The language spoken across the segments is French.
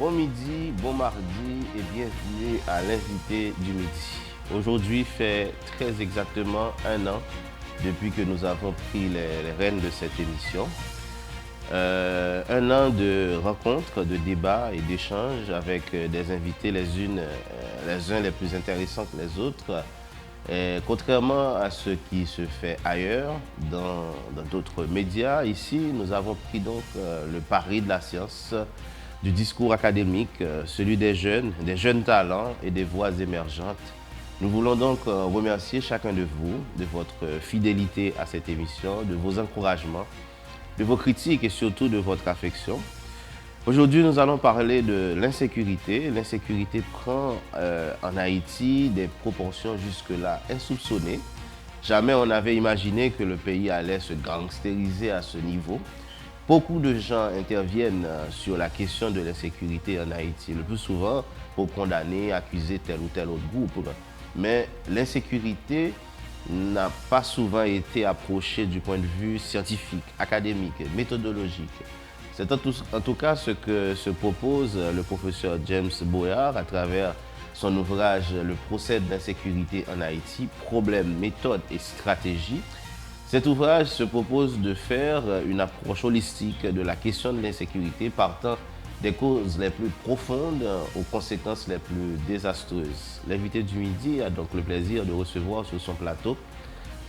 Bon midi, bon mardi et bienvenue à l'invité du midi. Aujourd'hui fait très exactement un an depuis que nous avons pris les rênes de cette émission. Un an de rencontres, de débats et d'échanges avec des invités les uns les plus intéressants que les autres. Et contrairement à ce qui se fait ailleurs, dans d'autres médias, ici, nous avons pris donc le pari de la science, du discours académique, celui des jeunes talents et des voix émergentes. Nous voulons donc remercier chacun de vous de votre fidélité à cette émission, de vos encouragements, de vos critiques et surtout de votre affection. Aujourd'hui, nous allons parler de l'insécurité. L'insécurité prend en Haïti des proportions jusque-là insoupçonnées. Jamais on n'avait imaginé que le pays allait se gangstériser à ce niveau. Beaucoup de gens interviennent sur la question de l'insécurité en Haïti, le plus souvent pour condamner, accuser tel ou tel autre groupe. Mais l'insécurité n'a pas souvent été approchée du point de vue scientifique, académique, méthodologique. C'est en tout cas ce que se propose le professeur James Boyard à travers son ouvrage « Le procès de l'insécurité en Haïti, problèmes, méthodes et stratégies ». Cet ouvrage se propose de faire une approche holistique de la question de l'insécurité partant des causes les plus profondes aux conséquences les plus désastreuses. L'invité du midi a donc le plaisir de recevoir sur son plateau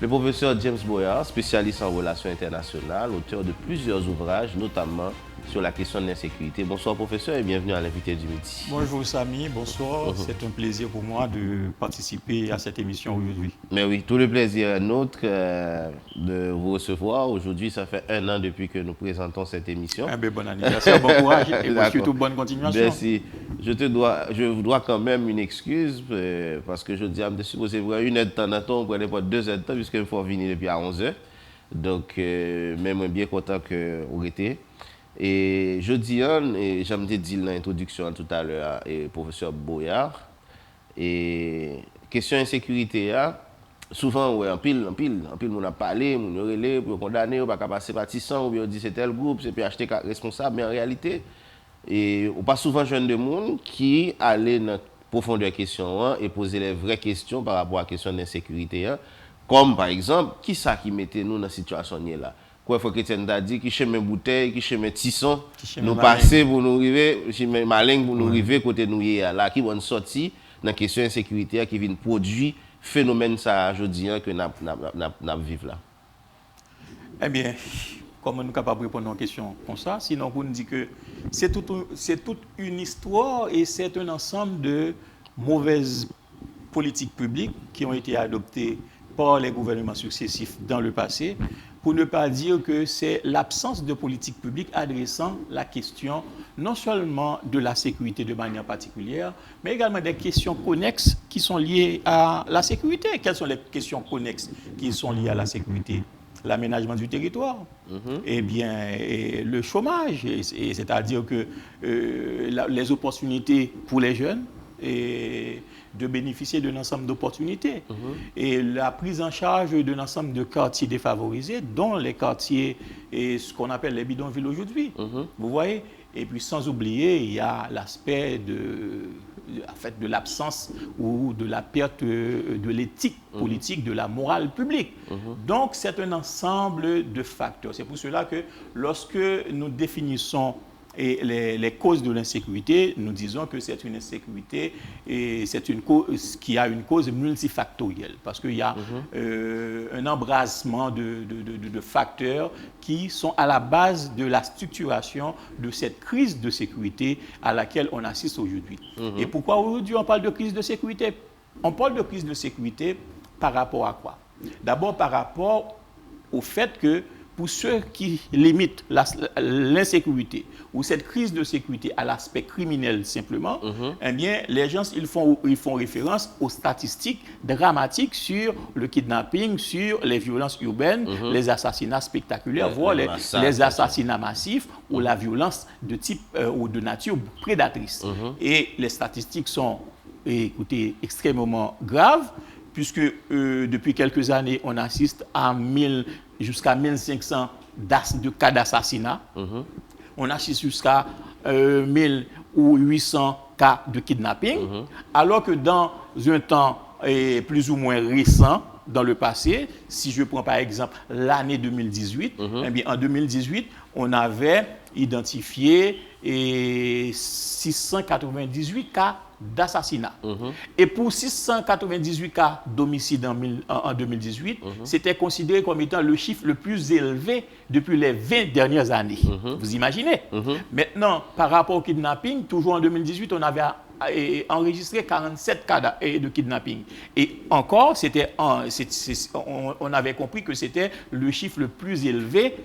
le professeur James Boyard, spécialiste en relations internationales, auteur de plusieurs ouvrages, notamment sur la question de l'insécurité. Bonsoir professeur et bienvenue à l'invité du midi. Bonjour Samy, bonsoir. C'est un plaisir pour moi de participer à cette émission aujourd'hui. Mais oui, tout le plaisir est nôtre de vous recevoir. Aujourd'hui, ça fait un an depuis que nous présentons cette émission. Bon anniversaire, bon courage et surtout bonne continuation. Merci. Je vous dois quand même une excuse parce que je dis à me supposer une heure de temps, on ne prenait pas 2 heures de temps puisqu'il faut venir depuis à 11 heures. Donc, même bien content que vous étiez. Et je dis, et j'aime dit dans l'introduction tout à l'heure, et professeur Boyard, et question insécurité, souvent, ouais, en pile, on a parlé, on a relé, on a condamné, on va passer partisan, on dit c'est tel groupe, c'est PHT responsable, mais en réalité, et on pas souvent jeune de monde qui allait dans la profondeur de question et poser les vraies questions par rapport à la question de l'insécurité, comme par exemple, qui ça qui mettait nous dans cette situation là? Quoi, il faut que tu aies dit qui chemin bouteille, qui chemin tisson, nous passer pour nous arriver, chemin malin pour nous arriver côté nous là, qui vont sortir dans la question de l'insécurité qui vient produire phénomène ça aujourd'hui que nous vivons là. Eh bien, comment nous sommes capables de répondre à une question comme ça? Sinon, vous nous dites que c'est toute une histoire et c'est un ensemble de mauvaises politiques publiques qui ont été adoptées par les gouvernements successifs dans le passé, pour ne pas dire que c'est l'absence de politique publique adressant la question non seulement de la sécurité de manière particulière, mais également des questions connexes qui sont liées à la sécurité. Quelles sont les questions connexes qui sont liées à la sécurité? L'aménagement du territoire, eh bien, et le chômage, c'est-à-dire que les opportunités pour les jeunes, et de bénéficier d'un ensemble d'opportunités. Et la prise en charge d'un ensemble de quartiers défavorisés, dont les quartiers, et ce qu'on appelle les bidonvilles aujourd'hui. Vous voyez? Et puis sans oublier, il y a l'aspect de l'absence ou de la perte de l'éthique politique, de la morale publique. Donc c'est un ensemble de facteurs. C'est pour cela que lorsque nous définissons les causes de l'insécurité, nous disons que c'est une insécurité et c'est une cause qui a une cause multifactorielle parce qu'il y a un embrasement de facteurs qui sont à la base de la structuration de cette crise de sécurité à laquelle on assiste aujourd'hui. Et pourquoi aujourd'hui on parle de crise de sécurité? On parle de crise de sécurité par rapport à quoi? D'abord par rapport au fait que pour ceux qui limitent l'insécurité ou cette crise de sécurité à l'aspect criminel simplement, eh bien, les gens ils font référence aux statistiques dramatiques sur le kidnapping, sur les violences urbaines, les assassinats spectaculaires, voire les assassinats massifs ou la violence de type ou de nature prédatrice. Et les statistiques sont, écoutez, extrêmement graves, puisque depuis quelques années, on assiste à jusqu'à 1500 cas d'assassinat. On assiste jusqu'à 1000 ou 800 cas de kidnapping, alors que dans un temps plus ou moins récent, dans le passé, si je prends par exemple l'année 2018, eh bien, en 2018, on avait identifié 698 cas d'assassinat. Et pour 698 cas d'homicide en 2018, c'était considéré comme étant le chiffre le plus élevé depuis les 20 dernières années. Vous imaginez? Maintenant, par rapport au kidnapping, toujours en 2018, on avait enregistré 47 cas de kidnapping. Et encore, on avait compris que c'était le chiffre le plus élevé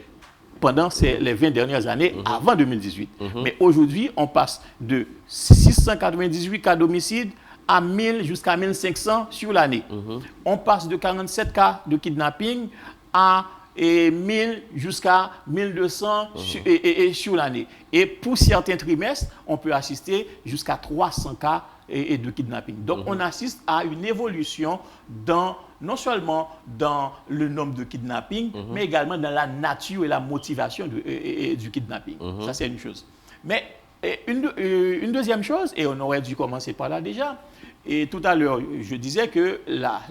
pendant les 20 dernières années avant 2018. Mais aujourd'hui, on passe de 698 cas d'homicide à 1000 jusqu'à 1500 sur l'année. On passe de 47 cas de kidnapping à 1000 jusqu'à 1200 sur l'année. Et pour certains trimestres, on peut assister jusqu'à 300 cas de kidnapping. Donc, on assiste à une évolution non seulement dans le nombre de kidnapping, mais également dans la nature et la motivation du kidnapping. Ça, c'est une chose. Mais une deuxième chose, et on aurait dû commencer par là déjà, et tout à l'heure, je disais que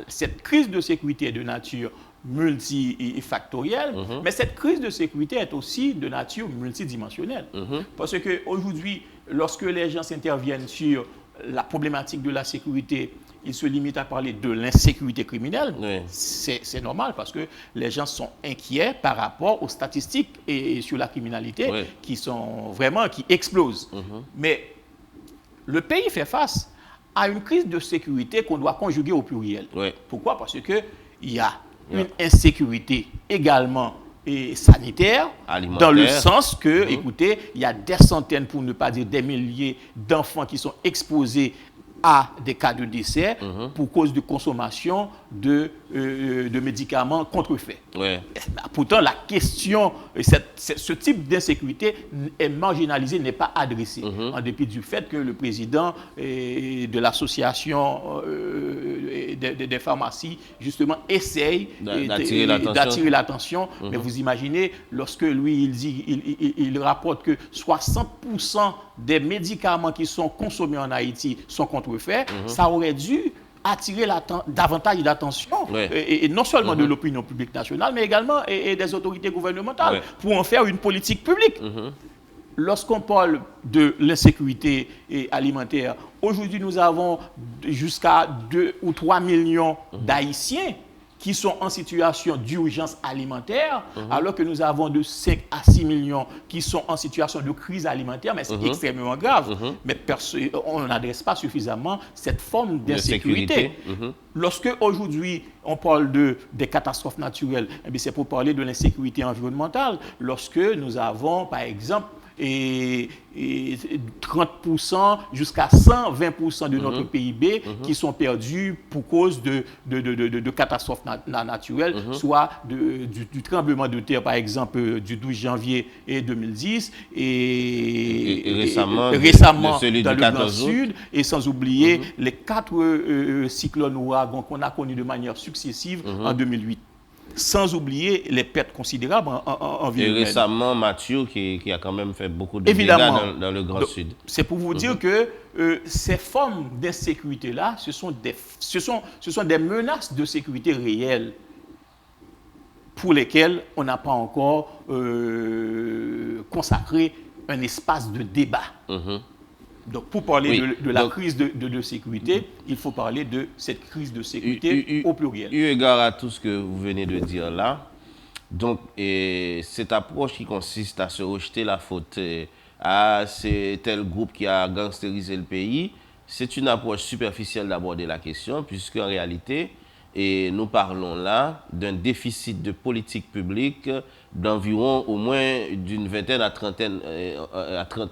cette crise de sécurité est de nature multifactorielle, mais cette crise de sécurité est aussi de nature multidimensionnelle. Parce qu'aujourd'hui, lorsque les gens s'interviennent sur la problématique de la sécurité, ils se limitent à parler de l'insécurité criminelle. C'est normal parce que les gens sont inquiets par rapport aux statistiques et sur la criminalité qui explosent. Mais le pays fait face à une crise de sécurité qu'on doit conjuguer au pluriel. Pourquoi? Parce qu'il y a une insécurité également sanitaire, dans le sens que, écoutez, il y a des centaines, pour ne pas dire des milliers d'enfants qui sont exposés à des cas de décès pour cause de consommation de médicaments contrefaits. Pourtant, la question, ce type d'insécurité est marginalisé, n'est pas adressé, en dépit du fait que le président de l'association des pharmacies, justement, essaye d'attirer l'attention. Mais vous imaginez, lorsque lui, il rapporte que 60% des médicaments qui sont consommés en Haïti sont contrefaits, ça aurait dû attirer davantage d'attention, et non seulement de l'opinion publique nationale, mais également des autorités gouvernementales, pour en faire une politique publique. Lorsqu'on parle de l'insécurité alimentaire, aujourd'hui nous avons jusqu'à 2 ou 3 millions d'Haïtiens qui sont en situation d'urgence alimentaire, alors que nous avons de 5 à 6 millions qui sont en situation de crise alimentaire, mais c'est extrêmement grave. Mais on n'adresse pas suffisamment cette forme d'insécurité. Lorsque aujourd'hui on parle des catastrophes naturelles, c'est pour parler de l'insécurité environnementale. Lorsque nous avons, par exemple, 30% jusqu'à 120% de notre PIB qui sont perdus pour cause de catastrophes naturelles, soit du tremblement de terre, par exemple, du 12 janvier 2010 et récemment dans le Grand Sud, et sans oublier les 4 cyclones ouragans qu'on a connus de manière successive en 2008. Sans oublier les pertes considérables en vie humaine. Et récemment, Mathieu, qui a quand même fait beaucoup de dégâts dans le Grand Sud. C'est pour vous dire que ces formes d'insécurité-là, ce sont des menaces de sécurité réelles pour lesquelles on n'a pas encore consacré un espace de débat. Donc, pour parler de la crise de sécurité, il faut parler de cette crise de sécurité au pluriel. Eu égard à tout ce que vous venez de dire là, donc, cette approche qui consiste à se rejeter la faute à c'est tel groupe qui a gangstérisé le pays, c'est une approche superficielle d'aborder la question, puisqu'en réalité, nous parlons là d'un déficit de politique publique d'environ au moins d'une vingtaine à 30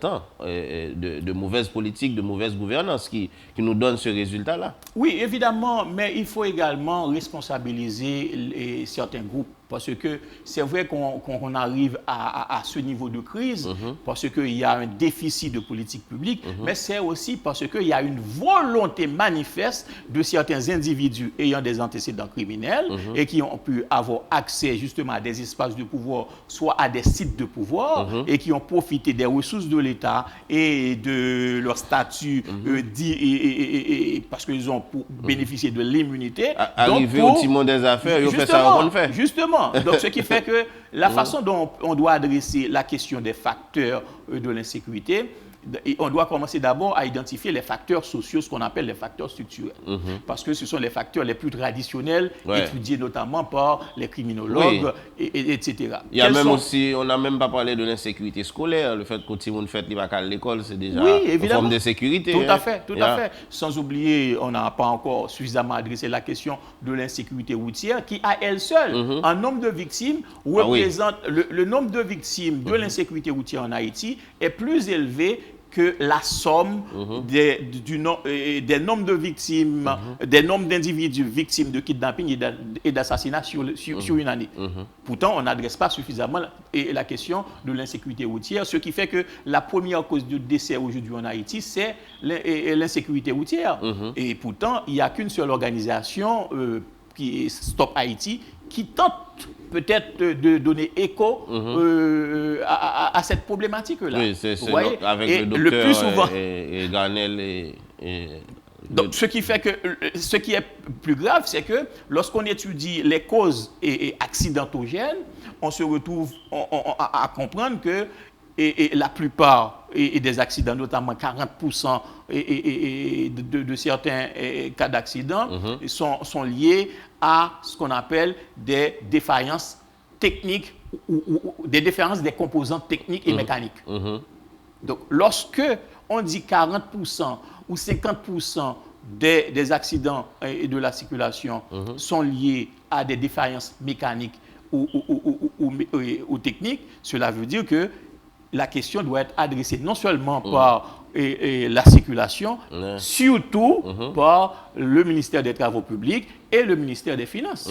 ans de mauvaise politique, de mauvaise gouvernance qui nous donne ce résultat-là. Oui, évidemment, mais il faut également responsabiliser certains groupes. Parce que c'est vrai qu'on arrive à ce niveau de crise, parce qu'il y a un déficit de politique publique, mais c'est aussi parce qu'il y a une volonté manifeste de certains individus ayant des antécédents criminels et qui ont pu avoir accès justement à des espaces de pouvoir pouvoir, soit à des sites de pouvoir, et qui ont profité des ressources de l'État et de leur statut, parce qu'ils ont bénéficié de l'immunité. Arrivé au timon des affaires, ils ont fait ça qu'on fait. Justement. Donc, ce qui fait que la façon dont on doit adresser la question des facteurs de l'insécurité, on doit commencer d'abord à identifier les facteurs sociaux, ce qu'on appelle les facteurs structurels. Parce que ce sont les facteurs les plus traditionnels, étudiés notamment par les criminologues, etc. Il y a même aussi, on n'a même pas parlé de l'insécurité scolaire. Le fait que tout le monde fait à l'école, c'est déjà une forme de sécurité. Tout à fait, tout à fait. Sans oublier, on n'a pas encore suffisamment adressé la question de l'insécurité routière, qui à elle seule, en nombre de victimes, représente le nombre de victimes de l'insécurité routière en Haïti est plus élevé que la somme des nombres de victimes, des nombres d'individus victimes de kidnapping et d'assassinat sur une année. Pourtant, on n'adresse pas suffisamment la question de l'insécurité routière, ce qui fait que la première cause de décès aujourd'hui en Haïti, c'est l'insécurité routière. Et pourtant, il n'y a qu'une seule organisation qui est Stop Haïti, qui tente peut-être de donner écho à cette problématique-là. Oui, c'est avec le docteur le plus souvent, et Garnel donc, ce qui fait que ce qui est plus grave, c'est que lorsqu'on étudie les causes accidentogènes, on se retrouve à comprendre que la plupart des accidents, notamment 40% de certains cas d'accidents, sont liés à ce qu'on appelle des défaillances techniques ou des défaillances des composantes techniques et mécaniques. Donc, lorsque on dit 40% ou 50% des accidents et de la circulation sont liés à des défaillances mécaniques ou techniques, cela veut dire que la question doit être adressée non seulement par la circulation, surtout par le ministère des Travaux publics et le ministère des Finances.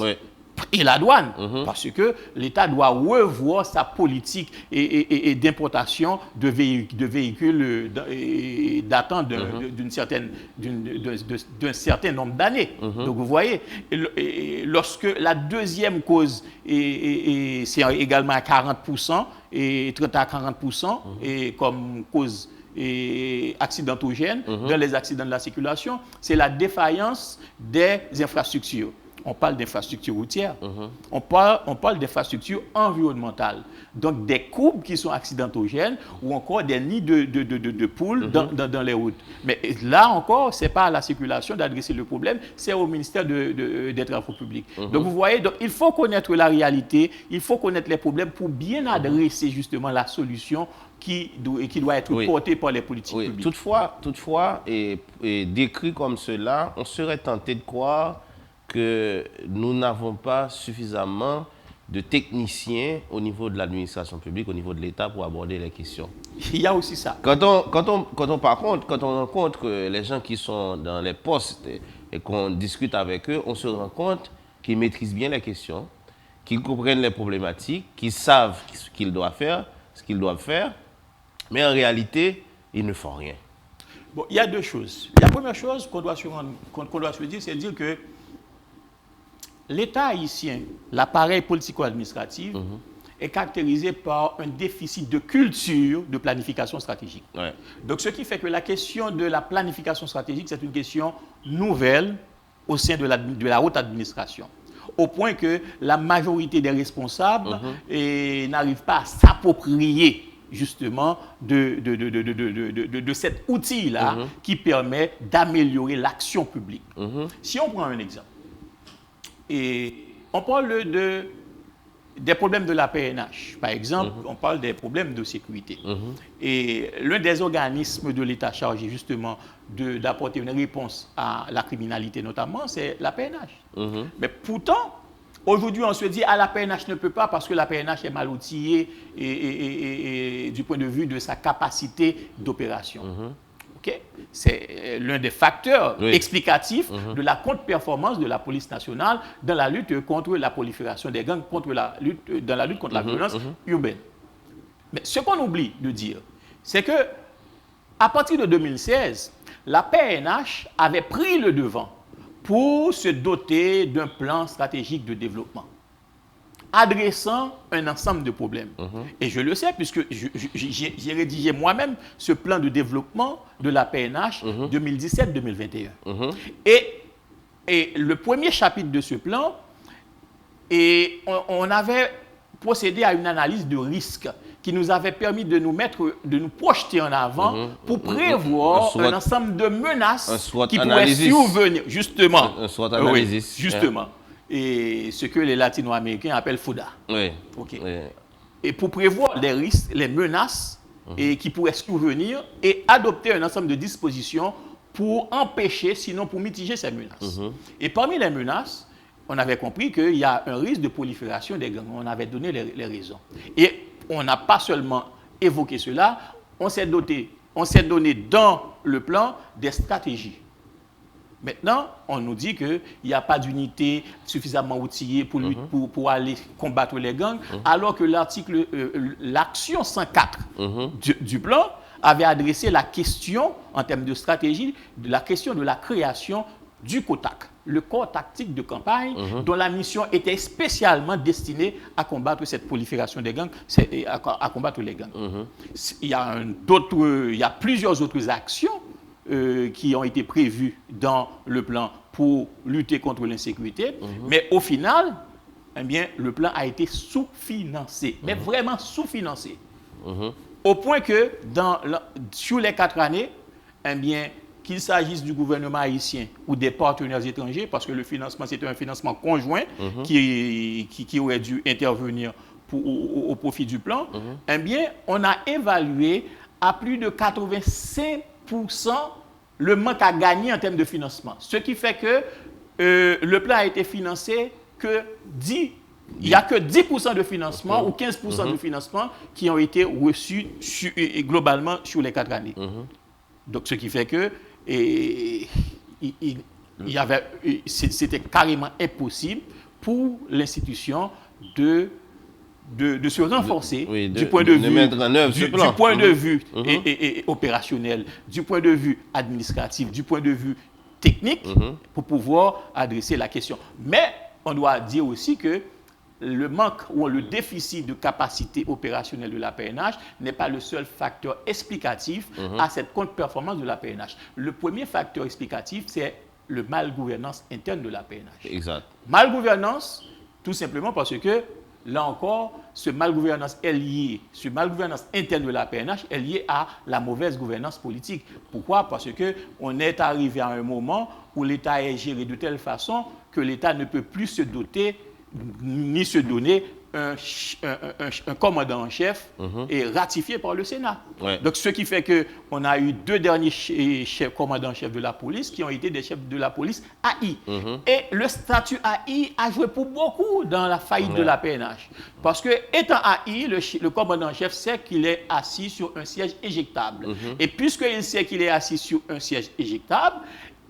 Et la douane, parce que l'État doit revoir sa politique d'importation de véhicules datant d'un certain nombre d'années. Donc vous voyez, lorsque la deuxième cause, c'est également à 40%, et 30 à 40%, et comme cause accidentogène dans les accidents de la circulation, c'est la défaillance des infrastructures. On parle d'infrastructures routières, on parle d'infrastructures environnementales. Donc des courbes qui sont accidentogènes ou encore des nids de poules dans les routes. Mais là encore, ce n'est pas à la circulation d'adresser le problème, c'est au ministère des Travaux publics. Donc vous voyez, il faut connaître la réalité, il faut connaître les problèmes pour bien adresser justement la solution qui doit être portée par les politiques publiques. Toutefois, et décrit comme cela, on serait tenté de croire que nous n'avons pas suffisamment de techniciens au niveau de l'administration publique, au niveau de l'État pour aborder les questions. Il y a aussi ça. Quand on rencontre les gens qui sont dans les postes et qu'on discute avec eux, on se rend compte qu'ils maîtrisent bien les questions, qu'ils comprennent les problématiques, qu'ils savent ce qu'ils doivent faire, mais en réalité, ils ne font rien. Bon, il y a deux choses. La première chose qu'on doit se dire, c'est dire que l'État haïtien, l'appareil politico-administratif, est caractérisé par un déficit de culture de planification stratégique. Donc, ce qui fait que la question de la planification stratégique, c'est une question nouvelle au sein de la haute administration. Au point que la majorité des responsables n'arrivent pas à s'approprier justement de cet outil-là qui permet d'améliorer l'action publique. Si on prend un exemple, et on parle des problèmes de la PNH. Par exemple, on parle des problèmes de sécurité. Et l'un des organismes de l'État chargé justement d'apporter une réponse à la criminalité notamment, c'est la PNH. Mais pourtant, aujourd'hui, on se dit « Ah, la PNH ne peut pas parce que la PNH est mal outillée et du point de vue de sa capacité d'opération. C'est l'un des facteurs explicatifs de la contre-performance de la police nationale dans la lutte contre la prolifération des gangs, dans la lutte contre la violence urbaine. Mais ce qu'on oublie de dire, c'est que à partir de 2016, la PNH avait pris le devant pour se doter d'un plan stratégique de développement. adressant un ensemble de problèmes. Et je le sais puisque j'ai rédigé moi-même ce plan de développement de la PNH 2017-2021. Et le premier chapitre de ce plan, on avait procédé à une analyse de risque qui nous avait permis de nous projeter en avant pour prévoir un ensemble de menaces qui pourraient survenir. Justement. Un SWOT analysis. Oui, justement. Et ce que les Latino-Américains appellent FODA. Oui. Okay. Oui. Et pour prévoir les risques, les menaces qui pourraient survenir et adopter un ensemble de dispositions pour empêcher, sinon pour mitiger ces menaces. Et parmi les menaces, on avait compris qu'il y a un risque de prolifération des gangs. On avait donné les raisons. Et on n'a pas seulement évoqué cela, on s'est donné dans le plan des stratégies. Maintenant, on nous dit qu'il n'y a pas d'unité suffisamment outillée pour aller combattre les gangs, alors que l'action 104 du plan avait adressé la question, en termes de stratégie, la question de la création du COTAC, le corps tactique de campagne, dont la mission était spécialement destinée à combattre cette prolifération des gangs, à combattre les gangs. Il y a plusieurs autres actions qui ont été prévues dans le plan pour lutter contre l'insécurité, mais au final, eh bien, le plan a été sous-financé, mais vraiment sous-financé. Au point que sur les 4 années, eh bien, qu'il s'agisse du gouvernement haïtien ou des partenaires étrangers, parce que le financement, c'était un financement conjoint qui aurait dû intervenir au profit du plan, eh bien, on a évalué à plus de 85% le manque à gagner en termes de financement. Ce qui fait que le plan a été financé que il n'y a que 10% de financement ou 15% de financement qui ont été reçus globalement sur les 4 années. Donc, ce qui fait que c'était carrément impossible pour l'institution de se renforcer du point de vue opérationnel, du point de vue administratif, du point de vue technique, pour pouvoir adresser la question. Mais on doit dire aussi que le manque ou le déficit de capacité opérationnelle de la PNH n'est pas le seul facteur explicatif à cette contre-performance de la PNH. Le premier facteur explicatif, c'est le mal-gouvernance interne de la PNH. Exact. Mal-gouvernance, tout simplement parce que, là encore, ce mal-gouvernance interne de la PNH est lié à la mauvaise gouvernance politique. Pourquoi? Parce qu'on est arrivé à un moment où l'État est géré de telle façon que l'État ne peut plus se doter ni se donner un commandant en chef et ratifié par le Sénat. Donc, ce qui fait qu'on a eu 2 derniers commandants en chef de la police qui ont été des chefs de la police AI. Et le statut AI a joué pour beaucoup dans la faillite de la PNH. Parce que, étant AI, le commandant en chef sait qu'il est assis sur un siège éjectable. Et puisqu'il sait qu'il est assis sur un siège éjectable,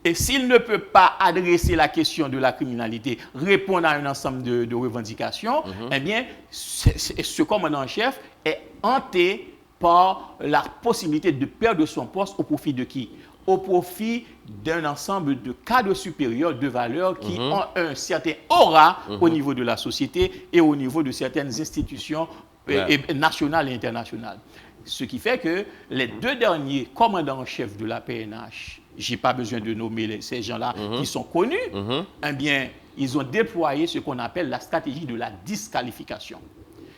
et s'il ne peut pas adresser la question de la criminalité, répondre à un ensemble de revendications, eh bien, ce commandant en chef est hanté par la possibilité de perdre son poste au profit de qui? Au profit d'un ensemble de cadres supérieurs de valeurs qui ont un certain aura au niveau de la société et au niveau de certaines institutions nationales et internationales. Ce qui fait que les 2 derniers commandants en chef de la PNH, je n'ai pas besoin de nommer ces gens-là qui sont connus, eh bien, ils ont déployé ce qu'on appelle la stratégie de la disqualification.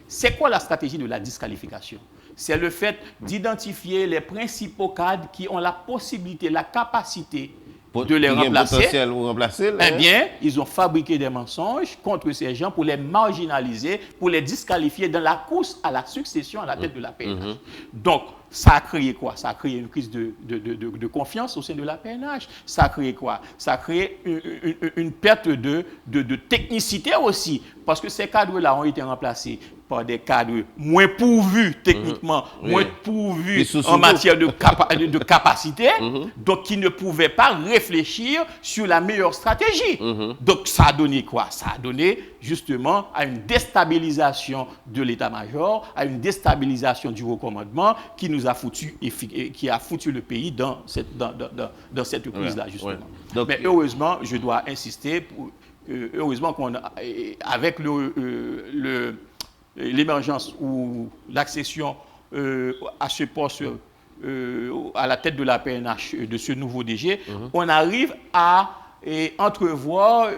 C'est quoi la stratégie de la disqualification? C'est le fait d'identifier les principaux cadres qui ont la possibilité, la capacité de les remplacer. Eh bien, ils ont fabriqué des mensonges contre ces gens pour les marginaliser, pour les disqualifier dans la course à la succession à la tête de la PNH. Donc, ça a créé quoi? Ça a créé une crise de confiance au sein de la PNH. Ça a créé quoi? Ça a créé une perte de technicité aussi, parce que ces cadres-là ont été remplacés par des cadres moins pourvus techniquement, moins pourvus en matière de capacité, donc qui ne pouvaient pas réfléchir sur la meilleure stratégie. Donc ça a donné quoi? Ça a donné justement à une déstabilisation de l'état-major, à une déstabilisation du recommandement qui nous a foutu le pays dans cette crise-là, justement. Donc, mais heureusement, je dois insister heureusement avec l'émergence ou l'accession à ce poste, à la tête de la PNH, de ce nouveau DG, on arrive à entrevoir,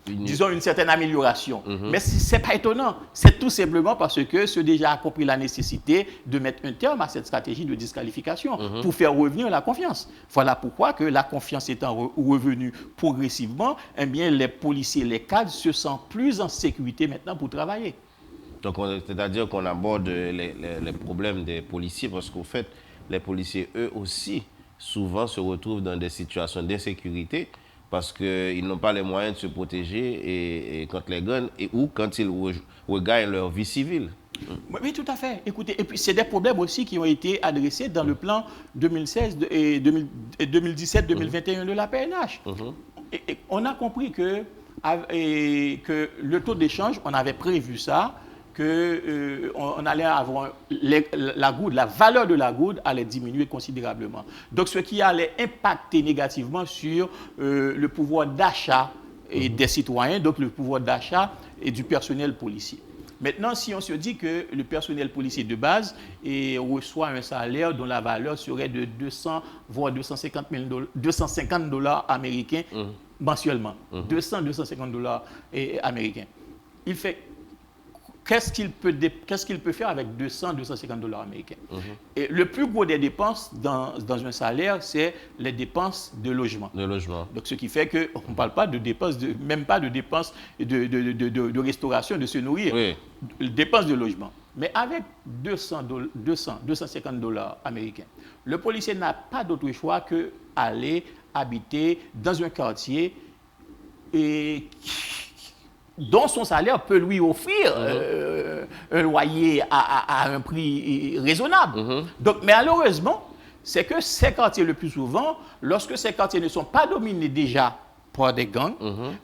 disons, une certaine amélioration. Mais ce n'est pas étonnant. C'est tout simplement parce que ce DG a compris la nécessité de mettre un terme à cette stratégie de disqualification pour faire revenir la confiance. Voilà pourquoi que la confiance étant revenue progressivement, eh bien, les policiers, les cadres se sentent plus en sécurité maintenant pour travailler. Donc, c'est-à-dire qu'on aborde les problèmes des policiers parce qu'au fait, les policiers, eux aussi, souvent se retrouvent dans des situations d'insécurité parce qu'ils n'ont pas les moyens de se protéger et quand les gagnent ou quand ils regagnent leur vie civile. Oui, tout à fait. Écoutez, et puis c'est des problèmes aussi qui ont été adressés dans le plan 2016 et 2017-2021 de la PNH. Et on a compris que le taux d'échange, on avait prévu ça, qu'on allait avoir la valeur de la goutte allait diminuer considérablement. Donc, ce qui allait impacter négativement sur le pouvoir d'achat des citoyens, donc le pouvoir d'achat et du personnel policier. Maintenant, si on se dit que le personnel policier de base reçoit un salaire dont la valeur serait de 200 voire 250 dollars américains mensuellement, 200-250 dollars américains. Il fait qu'est-ce qu'il peut faire avec 200-250 dollars américains? Et le plus gros des dépenses dans un salaire, c'est les dépenses de logement. Donc, ce qui fait qu'on ne parle pas de dépenses, même pas de dépenses de restauration, de se nourrir. Oui. Dépenses de logement. Mais avec 250 dollars américains, le policier n'a pas d'autre choix que aller habiter dans un quartier dont son salaire peut lui offrir un loyer à un prix raisonnable. Donc, mais malheureusement, c'est que ces quartiers, le plus souvent, lorsque ces quartiers ne sont pas dominés déjà par des gangs,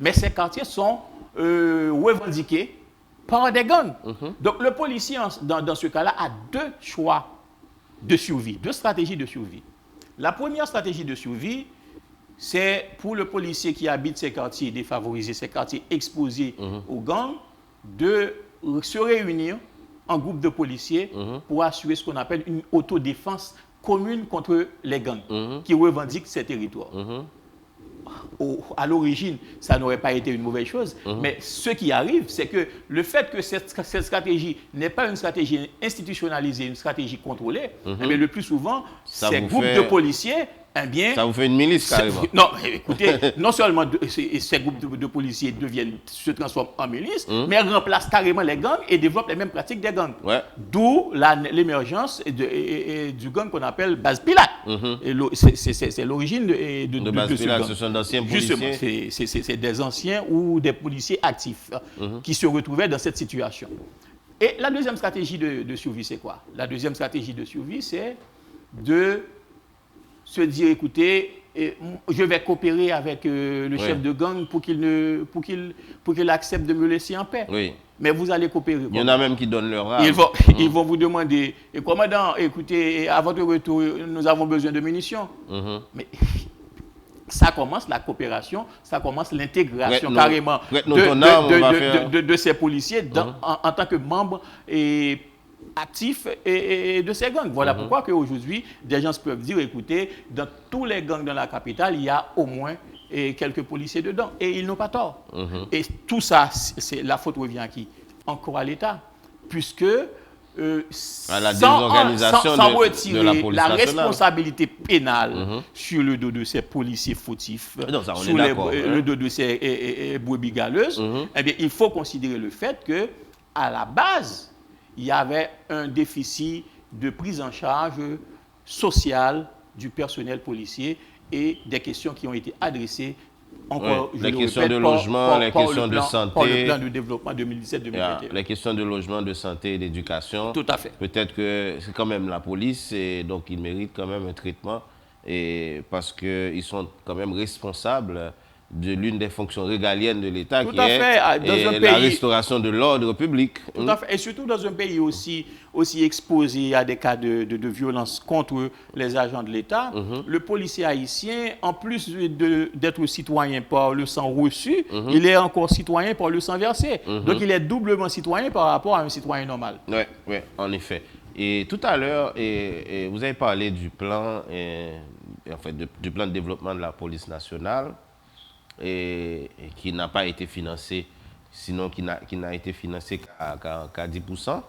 mais ces quartiers sont revendiqués par des gangs. Donc, le policier, dans ce cas-là, a deux choix de survie, deux stratégies de survie. La première stratégie de survie, c'est pour le policier qui habite ces quartiers défavorisés, ces quartiers exposés aux gangs, de se réunir en groupe de policiers pour assurer ce qu'on appelle une autodéfense commune contre les gangs qui revendiquent ces territoires. À l'origine, ça n'aurait pas été une mauvaise chose, mais ce qui arrive, c'est que le fait que cette stratégie n'est pas une stratégie institutionnalisée, une stratégie contrôlée, mais le plus souvent, ces groupes de policiers, eh bien, ça vous fait une milice carrément. Non, écoutez, non seulement ces groupes de policiers se transforment en milices, mais remplacent carrément les gangs et développent les mêmes pratiques des gangs. D'où l'émergence du gang qu'on appelle Base Pilat. C'est l'origine de Base Pilat. Ce gang. Ce sont d'anciens policiers. Justement, c'est des anciens ou des policiers actifs qui se retrouvaient dans cette situation. Et la deuxième stratégie de survie, c'est quoi? La deuxième stratégie de survie, c'est de se dire, écoutez, je vais coopérer avec le chef de gang pour qu'il accepte de me laisser en paix. Oui. Mais vous allez coopérer. Il y en a même qui donnent leur âme. Ils vont vous demander, commandant, écoutez, à votre retour, nous avons besoin de munitions. Mais ça commence la coopération, ça commence l'intégration carrément de ces policiers en tant que membres actifs et de ces gangs. Voilà pourquoi qu'aujourd'hui, des gens peuvent dire, écoutez, dans tous les gangs dans la capitale, il y a au moins quelques policiers dedans. Et ils n'ont pas tort. Et tout ça, la faute revient à qui? Encore à l'État. Puisque à la désorganisation sans retirer de la police la nationale. Responsabilité pénale sur le dos de ces policiers fautifs, sur le dos de ces brebis galeuses, eh bien, il faut considérer le fait que à la base, il y avait un déficit de prise en charge sociale du personnel policier et des questions qui ont été adressées encore, les questions de logement, les questions de santé, par le plan de développement 2017-2021. Les questions de logement, de santé et d'éducation. Tout à fait. Peut-être que c'est quand même la police et donc ils méritent quand même un traitement parce qu'ils sont quand même responsables de l'une des fonctions régaliennes de l'État, qui à fait. Dans un la pays, restauration de l'ordre public. tout à fait. Et surtout dans un pays aussi exposé à des cas de violence contre les agents de l'État, le policier haïtien, en plus d'être citoyen par le sang reçu, il est encore citoyen par le sang versé. Donc il est doublement citoyen par rapport à un citoyen normal. Oui, ouais, en effet. Et tout à l'heure, vous avez parlé du plan, en fait, du plan de développement de la police nationale, et qui n'a pas été financé, sinon qui n'a été financé qu'à 10%.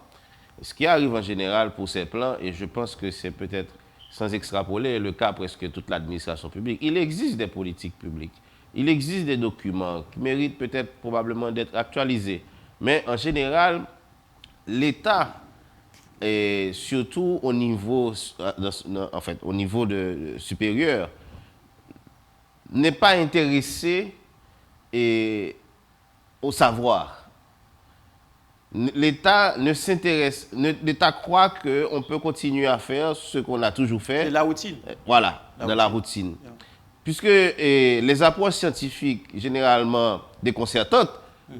Ce qui arrive en général pour ces plans, et je pense que c'est peut-être, sans extrapoler, le cas presque toute l'administration publique, il existe des politiques publiques, il existe des documents qui méritent peut-être probablement d'être actualisés. Mais en général, l'État, et surtout au niveau, en fait, au niveau supérieur, n'est pas intéressé au savoir. L'État ne s'intéresse, l'État croit qu'on peut continuer à faire ce qu'on a toujours fait. C'est la routine. Voilà, la routine. Yeah. Puisque les approches scientifiques, généralement déconcertantes,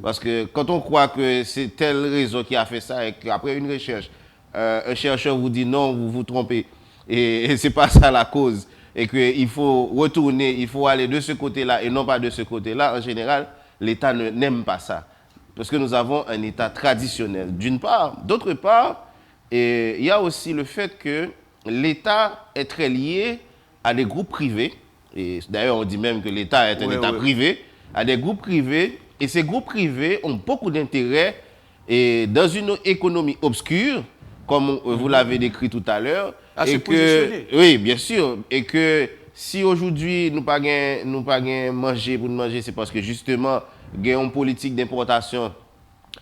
parce que quand on croit que c'est tel réseau qui a fait ça et qu'après une recherche, un chercheur vous dit non, vous vous trompez, et c'est pas ça la cause, et qu'il faut retourner, il faut aller de ce côté-là et non pas de ce côté-là, en général, l'État n'aime pas ça. Parce que nous avons un État traditionnel, d'une part. D'autre part, il y a aussi le fait que l'État est très lié à des groupes privés. Et d'ailleurs, on dit même que l'État est un État privé, à des groupes privés. Et ces groupes privés ont beaucoup d'intérêt dans une économie obscure, comme vous l'avez décrit tout à l'heure. Et que, oui, bien sûr. Et que si aujourd'hui, nous pas manger pour manger, c'est parce que justement, il y a une politique d'importation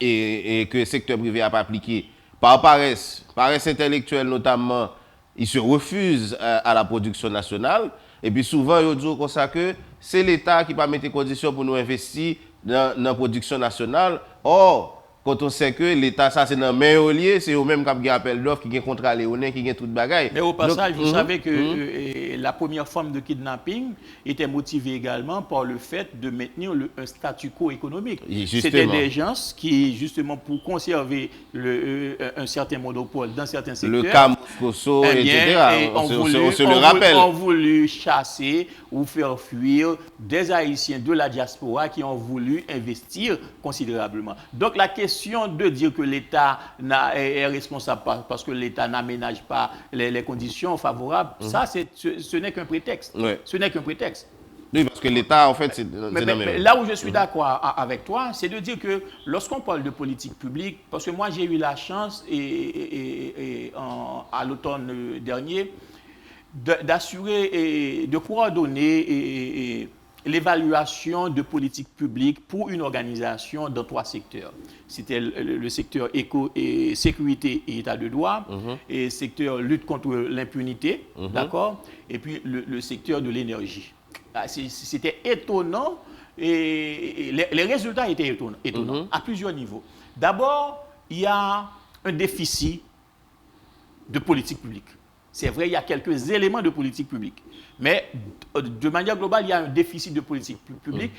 et que le secteur privé n'a pas appliqué. Par paresse intellectuelle notamment, ils se refusent à la production nationale. Et puis souvent, ils disent comme ça que c'est l'État qui va mettre les conditions pour nous investir dans la production nationale. Or, quand on sait que l'État, ça c'est dans le meilleur lieu, c'est eux-mêmes qui ont appel d'offres, qui ont contrat léonin, qui ont tout de bagaille. Mais au passage, vous savez que la première forme de kidnapping était motivée également par le fait de maintenir un statu quo économique. C'était des gens qui, justement, pour conserver un certain monopole dans certains secteurs, le CAM, Moscoso, etc. On se le rappelle. On voulu chasser ou faire fuir des Haïtiens de la diaspora qui ont voulu investir considérablement. Donc la question de dire que l'État est responsable parce que l'État n'aménage pas les conditions favorables, ça, ce n'est qu'un prétexte. Ouais. Ce n'est qu'un prétexte. Oui, parce que l'État, en fait, c'est... Mais là où je suis d'accord avec toi, c'est de dire que lorsqu'on parle de politique publique, parce que moi, j'ai eu la chance, à l'automne dernier, d'assurer et de coordonner l'évaluation de politique publique pour une organisation dans 3 secteurs. C'était le secteur et sécurité et état de droit, et le secteur lutte contre l'impunité, d'accord, et puis le secteur de l'énergie. C'était étonnant, et les résultats étaient étonnants à plusieurs niveaux. D'abord, il y a un déficit de politique publique. C'est vrai, il y a quelques éléments de politique publique. Mais de manière globale, il y a un déficit de politique publique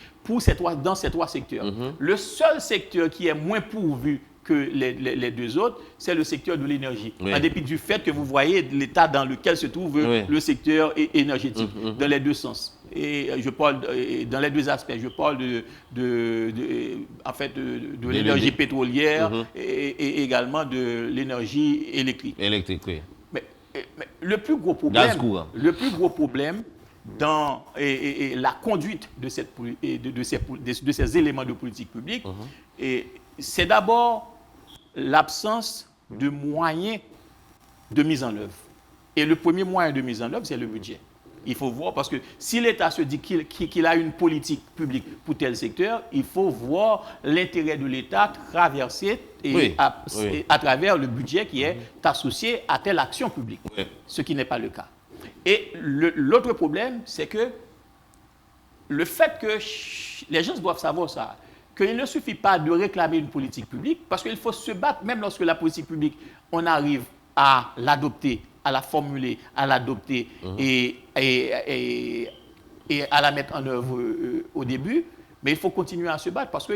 dans ces 3 secteurs. Le seul secteur qui est moins pourvu que les 2 autres, c'est le secteur de l'énergie. En dépit du fait que vous voyez l'état dans lequel se trouve le secteur énergétique, dans les 2 sens. Et je parle dans les 2 aspects. Je parle de l'énergie pétrolière et également de l'énergie électrique. Électrique, oui. Mais le plus gros problème dans la conduite de ces éléments de politique publique, c'est d'abord l'absence de moyens de mise en œuvre. Et le premier moyen de mise en œuvre, c'est le budget. Il faut voir, parce que si l'État se dit qu'il a une politique publique pour tel secteur, il faut voir l'intérêt de l'État traversé à travers le budget qui est associé à telle action publique, ce qui n'est pas le cas. Et l'autre problème, c'est que le fait que les gens doivent savoir ça, qu'il ne suffit pas de réclamer une politique publique, parce qu'il faut se battre, même lorsque la politique publique, on arrive à l'adopter, à la formuler, à l'adopter et et à la mettre en œuvre au début, mais il faut continuer à se battre parce que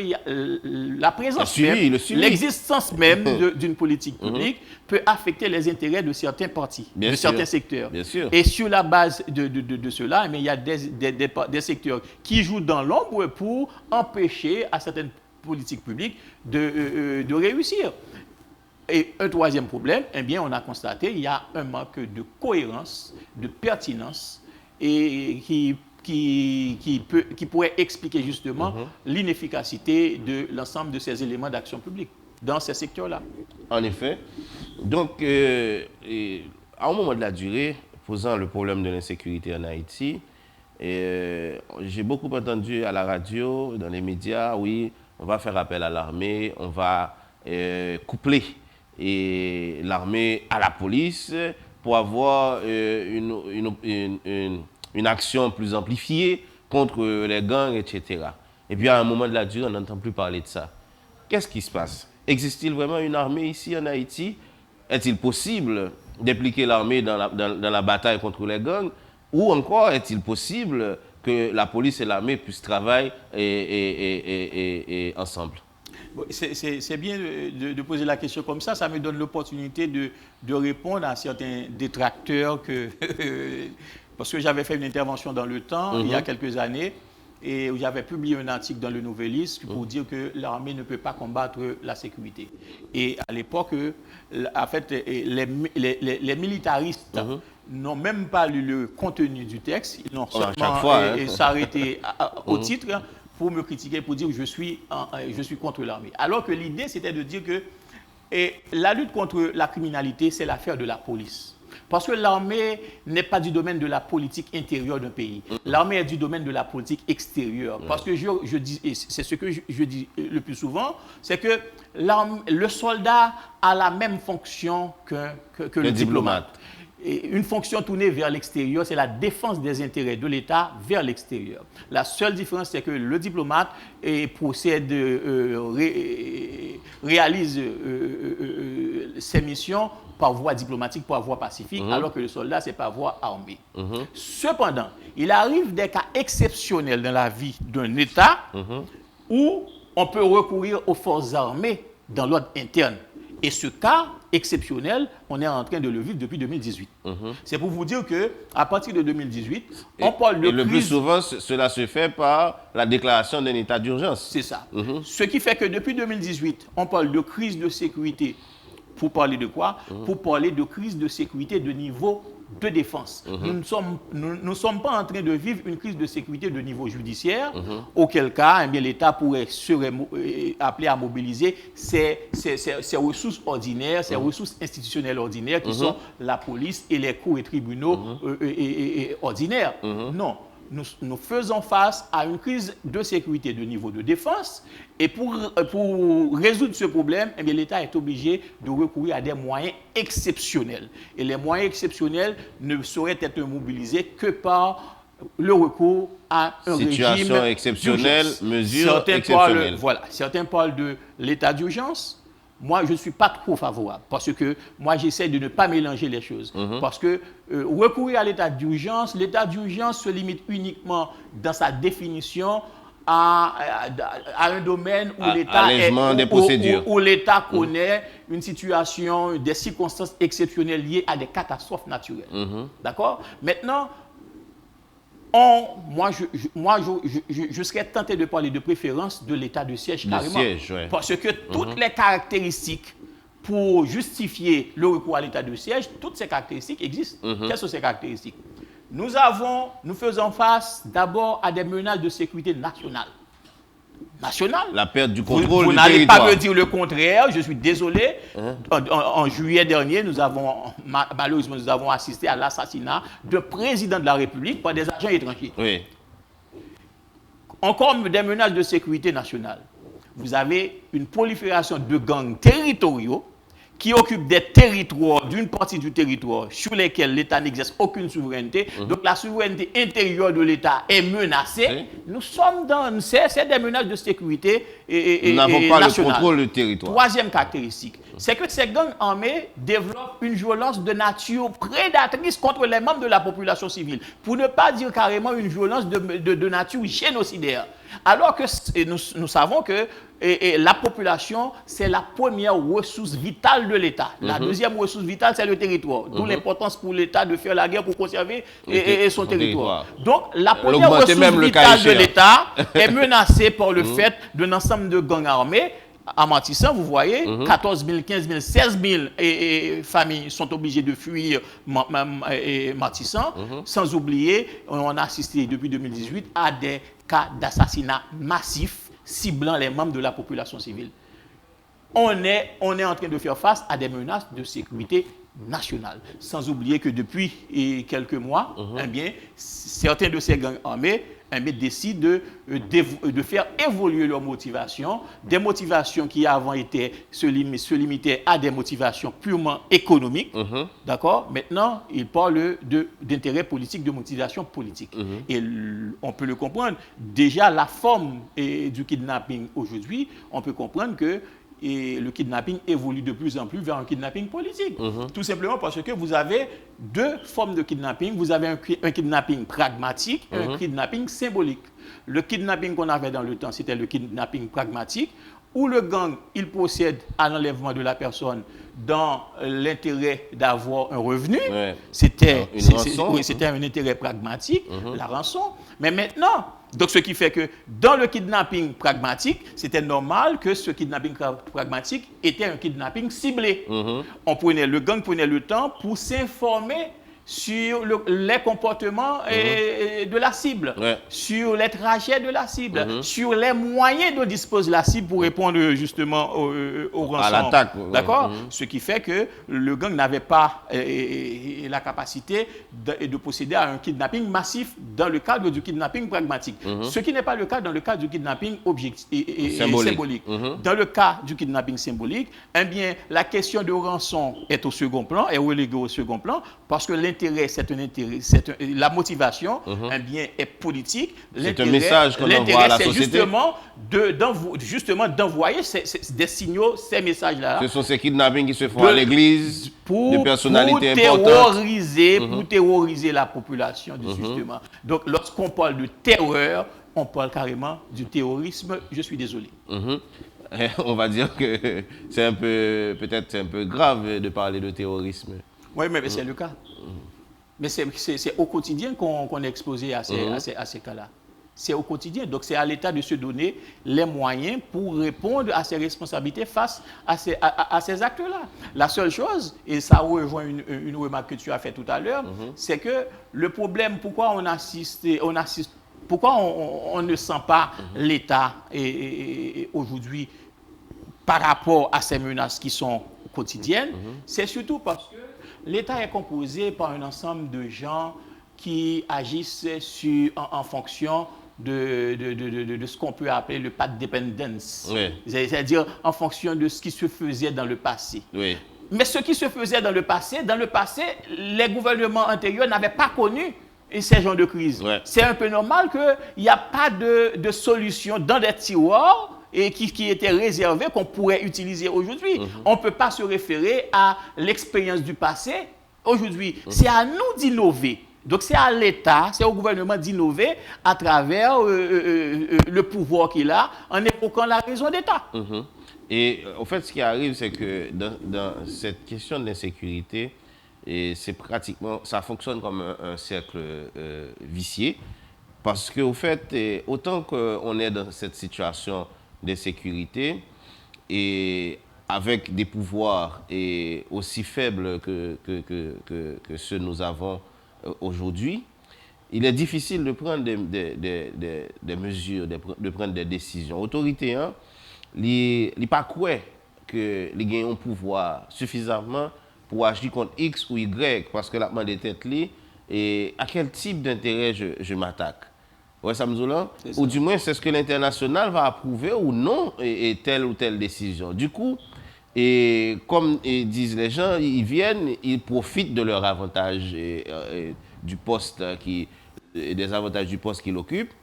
la présence même, l'existence même d'une politique publique peut affecter les intérêts de certains partis, certains secteurs. Bien sûr. Et sur la base de cela, il y a des secteurs qui jouent dans l'ombre pour empêcher à certaines politiques publiques de réussir. Et un troisième problème, eh bien, on a constaté qu'il y a un manque de cohérence, de pertinence, et qui pourrait expliquer justement l'inefficacité de l'ensemble de ces éléments d'action publique dans ces secteurs-là. En effet. Donc, à un moment de la durée, posant le problème de l'insécurité en Haïti, j'ai beaucoup entendu à la radio, dans les médias, oui, on va faire appel à l'armée, on va coupler l'armée à la police pour avoir une action plus amplifiée contre les gangs, etc. Et puis à un moment de la durée, on n'entend plus parler de ça. Qu'est-ce qui se passe? Existe-t-il vraiment une armée ici en Haïti? Est-il possible d'impliquer l'armée dans la bataille contre les gangs? Ou encore est-il possible que la police et l'armée puissent travailler ensemble? C'est bien de poser la question comme ça me donne l'opportunité de répondre à certains détracteurs parce que j'avais fait une intervention dans Le Temps il y a quelques années et où j'avais publié un article dans le Nouvelliste pour dire que l'armée ne peut pas combattre la sécurité. Et à l'époque, en fait, les militaristes n'ont même pas lu le contenu du texte, ils n'ont seulement s'arrêté au titre pour me critiquer, pour dire que je suis contre l'armée. Alors que l'idée, c'était de dire que la lutte contre la criminalité, c'est l'affaire de la police. Parce que l'armée n'est pas du domaine de la politique intérieure d'un pays. L'armée est du domaine de la politique extérieure. Parce que je dis, et c'est ce que je dis le plus souvent, c'est que le soldat a la même fonction que le diplomate. Et une fonction tournée vers l'extérieur, c'est la défense des intérêts de l'État vers l'extérieur. La seule différence, c'est que le diplomate réalise ses missions par voie diplomatique, par voie pacifique, alors que le soldat, c'est par voie armée. Cependant, il arrive des cas exceptionnels dans la vie d'un État où on peut recourir aux forces armées dans l'ordre interne. Et ce cas exceptionnel, on est en train de le vivre depuis 2018. C'est pour vous dire qu'à partir de 2018, on parle de crise. Le plus souvent, cela se fait par la déclaration d'un état d'urgence. C'est ça. Ce qui fait que depuis 2018, on parle de crise de sécurité. Pour parler de quoi? Pour parler de crise de sécurité de niveau de défense. Nous ne sommes pas en train de vivre une crise de sécurité de niveau judiciaire, auquel cas l'État pourrait serait appelé à mobiliser ses ressources ordinaires, ses ressources institutionnelles ordinaires qui sont la police et les cours et tribunaux ordinaires. Non. Nous faisons face à une crise de sécurité de niveau de défense et pour résoudre ce problème, l'État est obligé de recourir à des moyens exceptionnels. Et les moyens exceptionnels ne sauraient être mobilisés que par le recours à un situation régime exceptionnelle, mesure exceptionnelle. Certains parlent de l'état d'urgence. Moi, je ne suis pas trop favorable parce que moi, j'essaie de ne pas mélanger les choses. Parce que recourir à l'état d'urgence se limite uniquement dans sa définition à un domaine où l'État connaît une situation, des circonstances exceptionnelles liées à des catastrophes naturelles. D'accord? Maintenant, je serais tenté de parler de préférence de l'état de siège carrément. Parce que toutes les caractéristiques pour justifier le recours à l'état de siège, toutes ces caractéristiques existent. Quelles sont ces caractéristiques? Nous faisons face d'abord à des menaces de sécurité nationale. La perte du contrôle vous du n'allez territoire. pas me dire le contraire, je suis désolé. En juillet dernier, malheureusement, nous avons assisté à l'assassinat d'un président de la République par des agents étrangers. Encore des menaces de sécurité nationale. Vous avez une prolifération de gangs territoriaux qui occupent des territoires, d'une partie du territoire sur lesquels l'État n'exerce aucune souveraineté. Donc la souveraineté intérieure de l'État est menacée. Nous sommes c'est des menaces de sécurité nous n'avons pas le contrôle du territoire. Troisième caractéristique, c'est que ces gangs armés développent une violence de nature prédatrice contre les membres de la population civile, pour ne pas dire carrément une violence de nature génocidaire. Alors que nous savons que la population, c'est la première ressource vitale de l'État. La deuxième ressource vitale, c'est le territoire. D'où l'importance pour l'État de faire la guerre pour conserver son territoire. Donc, la première ressource vitale de l'État est menacée par le fait d'un ensemble de gangs armés. À Matissan, vous voyez, 14 000, 15 000, 16 000 familles sont obligées de fuir Matissan. Sans oublier, on a assisté depuis 2018 à des cas d'assassinat massifs ciblant les membres de la population civile. On est en train de faire face à des menaces de sécurité nationale. Sans oublier que depuis quelques mois, eh bien, certains de ces gangs armés décident de faire évoluer leurs motivations, des motivations qui avant se limitaient à des motivations purement économiques. D'accord? Maintenant, ils parlent d'intérêt politique, de motivation politique. Et on peut le comprendre. Déjà, la forme du kidnapping aujourd'hui, on peut comprendre que le kidnapping évolue de plus en plus vers un kidnapping politique. Tout simplement parce que vous avez deux formes de kidnapping. Vous avez un kidnapping pragmatique et un kidnapping symbolique. Le kidnapping qu'on avait dans le temps, c'était le kidnapping pragmatique, où le gang, il procède à l'enlèvement de la personne dans l'intérêt d'avoir un revenu. C'était un intérêt pragmatique, la rançon. Mais maintenant, donc ce qui fait que dans le kidnapping pragmatique, c'était normal que ce kidnapping pragmatique était un kidnapping ciblé. Le gang prenait le temps pour s'informer sur les comportements de la cible, sur les trajets de la cible, sur les moyens dont dispose la cible pour répondre justement au rançon. À l'attaque. D'accord? Ce qui fait que le gang n'avait pas la capacité de procéder à un kidnapping massif dans le cadre du kidnapping pragmatique. Ce qui n'est pas le cas dans le cadre du kidnapping symbolique. Dans le cas du kidnapping symbolique, eh bien, la question de rançon est au second plan, est reléguée au second plan, parce que l'intérêt, la motivation, eh bien, est politique. C'est un message qu'on envoie à la société. C'est justement d'envoyer des signaux, ces messages-là. Ce sont ces kidnappings qui se font à l'église, de personnalités pour terroriser la population, justement. Donc, lorsqu'on parle de terreur, on parle carrément du terrorisme. Je suis désolé. On va dire que c'est peut-être un peu grave de parler de terrorisme. Oui, mais c'est le cas. Mais c'est au quotidien qu'on est exposé à ces cas-là. C'est au quotidien. Donc, c'est à l'État de se donner les moyens pour répondre à ses responsabilités face à ces actes-là. La seule chose, et ça rejoint une remarque que tu as faite tout à l'heure, c'est que le problème, pourquoi on ne sent pas l'État aujourd'hui par rapport à ces menaces qui sont quotidiennes, c'est surtout parce que l'État est composé par un ensemble de gens qui agissent en fonction de ce qu'on peut appeler le path dependence. C'est-à-dire en fonction de ce qui se faisait dans le passé. Mais ce qui se faisait dans le passé, les gouvernements antérieurs n'avaient pas connu ces genres de crise. C'est un peu normal qu'il n'y a pas de solution dans des tiroirs et qui était réservé, qu'on pourrait utiliser aujourd'hui. On ne peut pas se référer à l'expérience du passé aujourd'hui. C'est à nous d'innover. Donc c'est à l'État, c'est au gouvernement d'innover à travers le pouvoir qu'il a en évoquant la raison d'État. Et en fait, ce qui arrive, c'est que dans cette question de l'insécurité, ça fonctionne comme un cercle vicié. Parce qu'au fait, autant qu'on est dans cette situation d'insécurité et avec des pouvoirs aussi faibles que ceux que nous avons aujourd'hui, il est difficile de prendre des mesures, de prendre des décisions. L'autorité, il n'est pas quoi que les gagnants ont pouvoir suffisamment pour agir contre X ou Y, parce que la demande est tête li, et à quel type d'intérêt je m'attaque. Ouais, Samzoula? Ou du moins, c'est ce que l'international va approuver ou non et telle ou telle décision. Du coup, et comme disent les gens, ils viennent, ils profitent de leur avantage du poste des avantages du poste qu'ils occupent,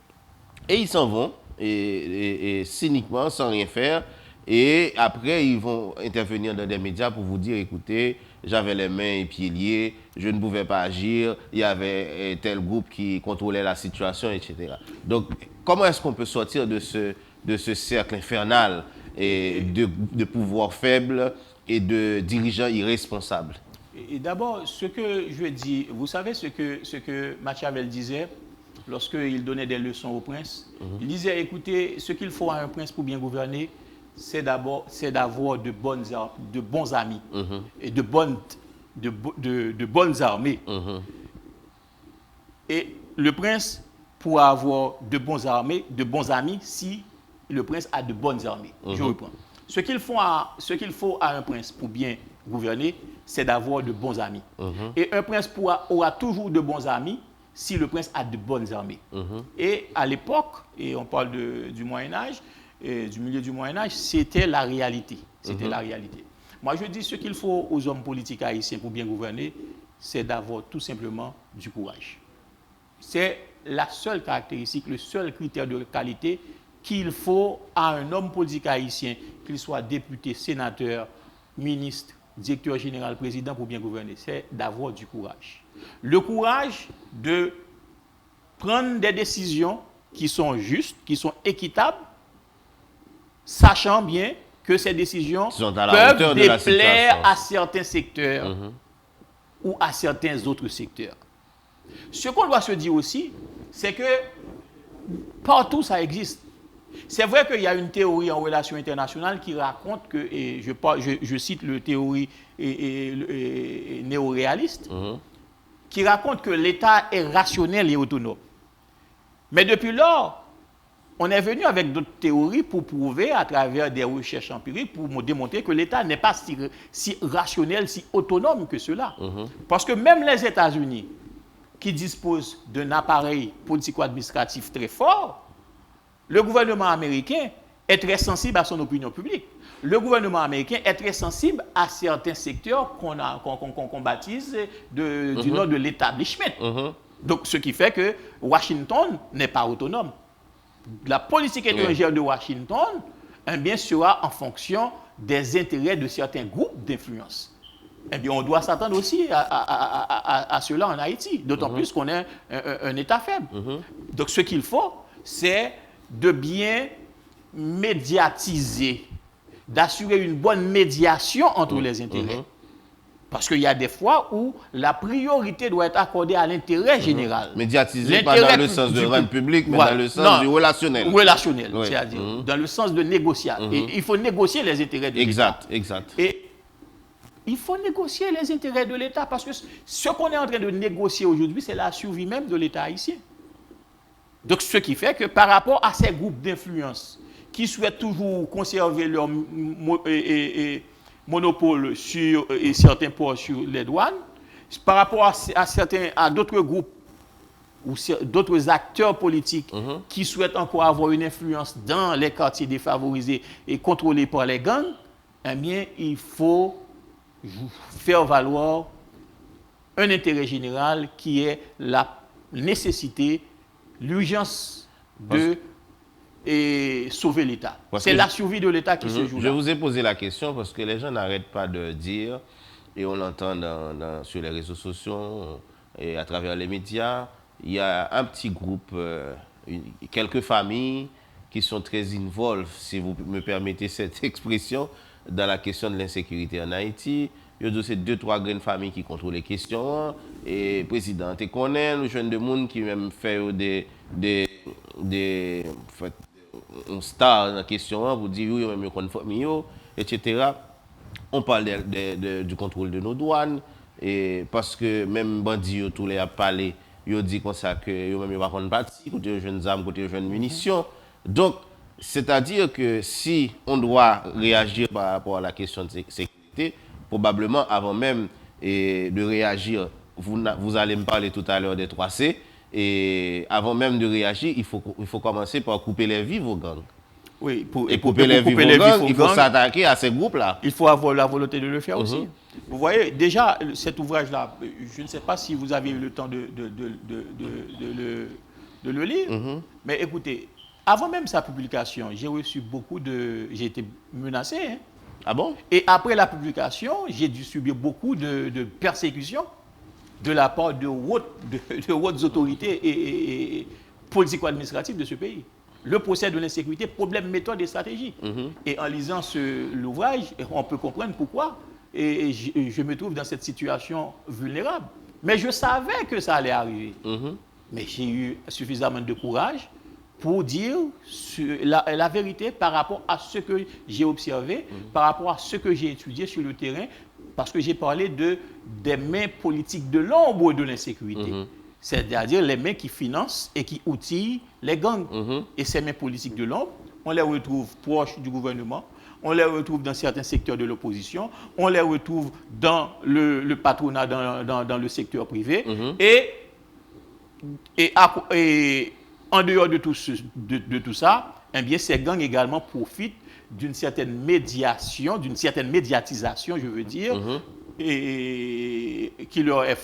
et ils s'en vont, et cyniquement, sans rien faire, Et après, ils vont intervenir dans des médias pour vous dire, écoutez, j'avais les mains et pieds liés, je ne pouvais pas agir, il y avait tel groupe qui contrôlait la situation, etc. Donc, comment est-ce qu'on peut sortir de ce cercle infernal et de pouvoirs faibles et de dirigeants irresponsables? Et d'abord, ce que je dis, vous savez ce que Machiavel disait lorsqu'il donnait des leçons au prince? Il disait, écoutez, ce qu'il faut à un prince pour bien gouverner, c'est d'avoir de bons amis et de bonnes armées. Et le prince pourra avoir de bons amis si le prince a de bonnes armées. Je reprends. Ce qu'il faut à un prince pour bien gouverner, c'est d'avoir de bons amis. Et un prince aura toujours de bons amis si le prince a de bonnes armées. Et à l'époque, et on parle du Moyen-Âge, du milieu du Moyen-Âge, c'était la réalité. C'était la réalité. Moi, je dis ce qu'il faut aux hommes politiques haïtiens pour bien gouverner, c'est d'avoir tout simplement du courage. C'est la seule caractéristique, le seul critère de qualité qu'il faut à un homme politique haïtien, qu'il soit député, sénateur, ministre, directeur général, président, pour bien gouverner. C'est d'avoir du courage. Le courage de prendre des décisions qui sont justes, qui sont équitables, sachant bien que ces décisions peuvent déplaire à certains secteurs ou à certains autres secteurs. Ce qu'on doit se dire aussi, c'est que partout ça existe. C'est vrai qu'il y a une théorie en relations internationales qui raconte que, et je cite le théorie néo-réaliste, qui raconte que l'État est rationnel et autonome. Mais depuis lors, on est venu avec d'autres théories pour prouver, à travers des recherches empiriques, pour démontrer que l'État n'est pas si rationnel, si autonome que cela. Parce que même les États-Unis, qui disposent d'un appareil politico-administratif très fort, le gouvernement américain est très sensible à son opinion publique. Le gouvernement américain est très sensible à certains secteurs qu'on baptise du nom de l'établissement. Donc, ce qui fait que Washington n'est pas autonome. La politique étrangère de Washington sera en fonction des intérêts de certains groupes d'influence. On doit s'attendre aussi à cela en Haïti, d'autant plus qu'on est un État faible. Donc, ce qu'il faut, c'est de bien médiatiser, d'assurer une bonne médiation entre les intérêts. Parce qu'il y a des fois où la priorité doit être accordée à l'intérêt général. Médiatiser, pas dans le sens de rendre public, mais dans le sens du relationnel. Relationnel, c'est-à-dire dans le sens de négocier. Et il faut négocier les intérêts de l'État. Exact. Et il faut négocier les intérêts de l'État parce que ce qu'on est en train de négocier aujourd'hui, c'est la survie même de l'État haïtien. Donc, ce qui fait que par rapport à ces groupes d'influence qui souhaitent toujours conserver leur monopole sur certains ports sur les douanes, par rapport à d'autres groupes ou d'autres acteurs politiques qui souhaitent encore avoir une influence dans les quartiers défavorisés et contrôlés par les gangs, il faut faire valoir un intérêt général qui est la nécessité, l'urgence de sauver l'État. C'est la survie de l'État qui se joue là. Je vous ai posé la question parce que les gens n'arrêtent pas de dire, et on l'entend sur les réseaux sociaux et à travers les médias, il y a un petit groupe, quelques familles qui sont très involved, si vous me permettez cette expression, dans la question de l'insécurité en Haïti. Il y a ces 2-3 grandes familles qui contrôlent les questions. Et le président te connaît, nous jeunes de monde qui même fait des stars dans la question pour dire oui, même conforme, etc. On parle du contrôle de nos douanes. Et parce que même bandits, tous les a parlé, ils dit comme ça que ils même pas prendre parti, côté jeunes armes, côté jeunes munitions. Donc, c'est-à-dire que si on doit réagir par rapport à la question de sécurité, probablement avant même de réagir, vous allez me parler tout à l'heure des 3C, et avant même de réagir, il faut commencer par couper les vies aux gangs. Oui, pour couper les vies aux gangs, il faut s'attaquer à ces groupes-là. Il faut avoir la volonté de le faire aussi. Vous voyez, déjà, cet ouvrage-là, je ne sais pas si vous avez eu le temps de le lire, mais écoutez, Avant même sa publication, j'ai été menacé. Hein. Ah bon? Et après la publication, j'ai dû subir beaucoup de persécutions de la part de hautes autorités et politico-administratives de ce pays. Le procès de l'insécurité, problème, méthode et stratégie. Et en lisant l'ouvrage, on peut comprendre pourquoi je me trouve dans cette situation vulnérable. Mais je savais que ça allait arriver. Mais j'ai eu suffisamment de courage pour dire la vérité par rapport à ce que j'ai observé, par rapport à ce que j'ai étudié sur le terrain, parce que j'ai parlé des mains politiques de l'ombre de l'insécurité. C'est-à-dire les mains qui financent et qui outillent les gangs. Et ces mains politiques de l'ombre, on les retrouve proches du gouvernement, on les retrouve dans certains secteurs de l'opposition, on les retrouve dans le patronat, dans le secteur privé, et en dehors de tout ça, eh bien, ces gangs également profitent d'une certaine médiation, d'une certaine médiatisation, je veux dire, et qui leur est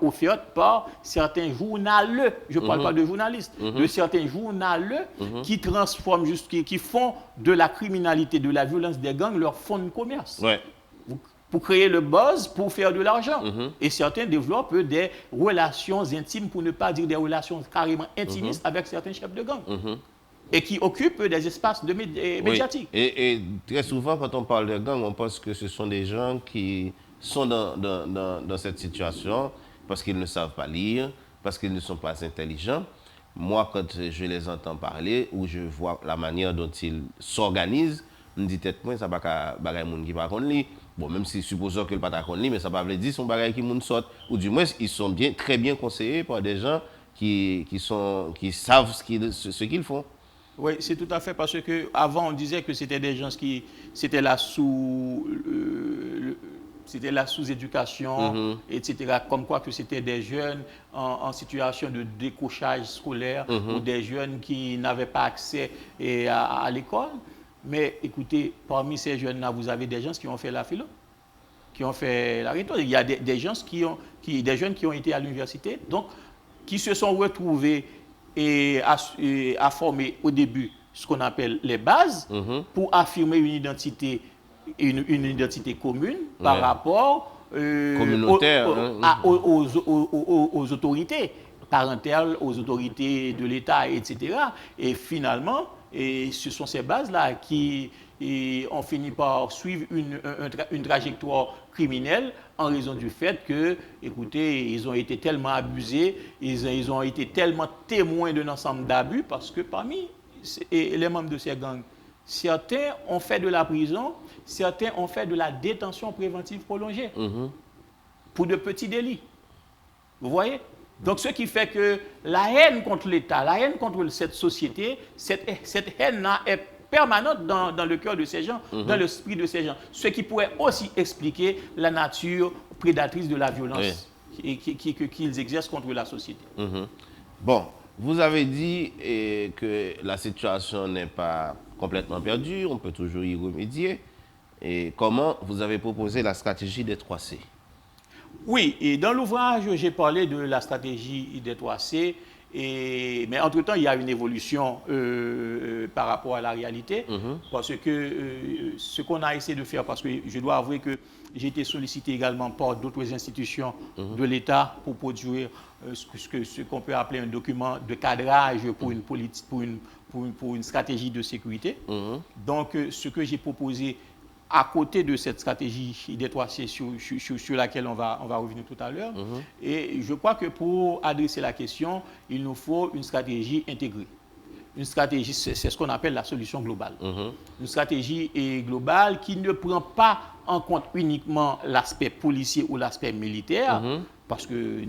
offerte par certains journaleux, je ne parle pas de journalistes, de certains journaleux qui transforment, qui font de la criminalité, de la violence des gangs leur fonds de commerce. Ouais. Pour créer le buzz, pour faire de l'argent. Et certains développent des relations intimes, pour ne pas dire des relations carrément intimistes avec certains chefs de gang. Et qui occupent des espaces médiatiques. Oui. Et très souvent, quand on parle de gang, on pense que ce sont des gens qui sont dans cette situation parce qu'ils ne savent pas lire, parce qu'ils ne sont pas intelligents. Moi, quand je les entends parler ou je vois la manière dont ils s'organisent, je me dis peut-être moi, ça ne va pas bagay moun qui pas lire. Bon, même si supposons que le pas lire, mais ça ne veut pas dire son bagay qui moun sort. Ou du moins, ils sont très bien conseillés par des gens qui savent ce qu'ils font. Oui, c'est tout à fait parce que avant on disait que c'était des gens qui c'était la sous-éducation, etc. Comme quoi que c'était des jeunes en situation de décrochage scolaire ou des jeunes qui n'avaient pas accès à l'école. Mais écoutez, parmi ces jeunes-là, vous avez des gens qui ont fait la philo, qui ont fait la rhétorique. Il y a des gens des jeunes qui ont été à l'université, donc qui se sont retrouvés à former au début ce qu'on appelle les bases pour affirmer une identité commune par rapport communautaire, aux autorités parentales, aux autorités de l'État, etc. Et finalement, ce sont ces bases-là qui ont fini par suivre une trajectoire criminelle en raison du fait que, écoutez, ils ont été tellement abusés, ils ont été tellement témoins d'un ensemble d'abus, parce que parmi les membres de ces gangs, certains ont fait de la prison, certains ont fait de la détention préventive prolongée pour de petits délits. Vous voyez? Donc, ce qui fait que la haine contre l'État, la haine contre cette société, cette haine-là est permanente dans le cœur de ces gens, dans l'esprit de ces gens. Ce qui pourrait aussi expliquer la nature prédatrice de la violence qu'ils exercent contre la société. Bon, vous avez dit que la situation n'est pas complètement perdue, on peut toujours y remédier. Et comment vous avez proposé la stratégie des 3C? Oui, et dans l'ouvrage, j'ai parlé de la stratégie des 3C, mais entre-temps, il y a une évolution par rapport à la réalité, parce que ce qu'on a essayé de faire, parce que je dois avouer que j'ai été sollicité également par d'autres institutions de l'État pour produire ce qu'on peut appeler un document de cadrage pour une stratégie de sécurité. Donc, ce que j'ai proposé à côté de cette stratégie des 3C sur laquelle on va revenir tout à l'heure. Et je crois que pour adresser la question, il nous faut une stratégie intégrée. Une stratégie, c'est ce qu'on appelle la solution globale. Une stratégie globale qui ne prend pas en compte uniquement l'aspect policier ou l'aspect militaire, parce que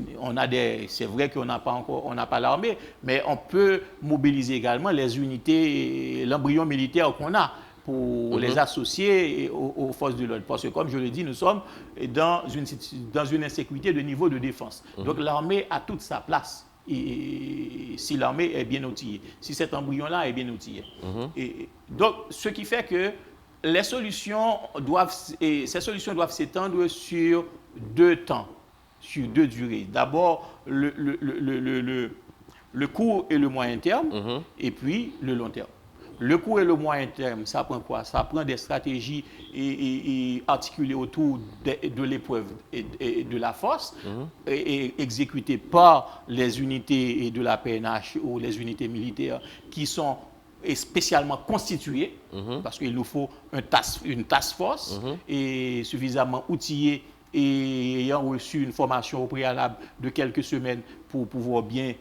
c'est vrai qu'on n'a pas l'armée, mais on peut mobiliser également les unités, l'embryon militaire qu'on a, pour les associer aux forces de l'ordre. Parce que, comme je le dis, nous sommes dans une insécurité de niveau de défense. Donc l'armée a toute sa place. Et si l'armée est bien outillée, si cet embryon-là est bien outillé. Donc, ce qui fait que ces solutions doivent s'étendre sur 2 temps, sur 2 durées. D'abord, le court et le moyen terme, et puis le long terme. Le court et le moyen terme, ça prend quoi? Ça prend des stratégies et articulées autour de l'épreuve et de la force, et exécutées par les unités de la PNH ou les unités militaires qui sont spécialement constituées, parce qu'il nous faut une task force et suffisamment outillée et ayant reçu une formation au préalable de quelques semaines pour pouvoir bien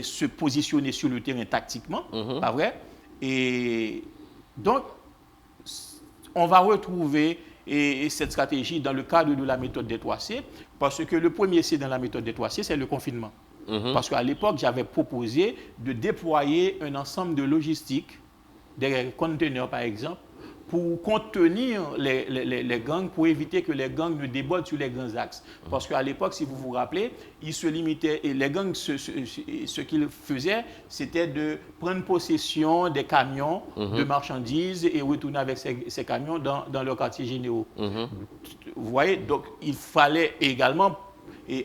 se positionner sur le terrain tactiquement, pas vrai? Et donc, on va retrouver cette stratégie dans le cadre de la méthode des 3C, parce que le premier C dans la méthode des 3C, c'est le confinement. Parce qu'à l'époque, j'avais proposé de déployer un ensemble de logistique, des conteneurs par exemple, pour contenir les gangs, pour éviter que les gangs ne débordent sur les grands axes. Parce qu'à l'époque, si vous vous rappelez, ils se limitaient, et les gangs, ce qu'ils faisaient, c'était de prendre possession des camions de marchandises et retourner avec ces camions dans leurs quartiers généraux. Vous voyez, donc il fallait également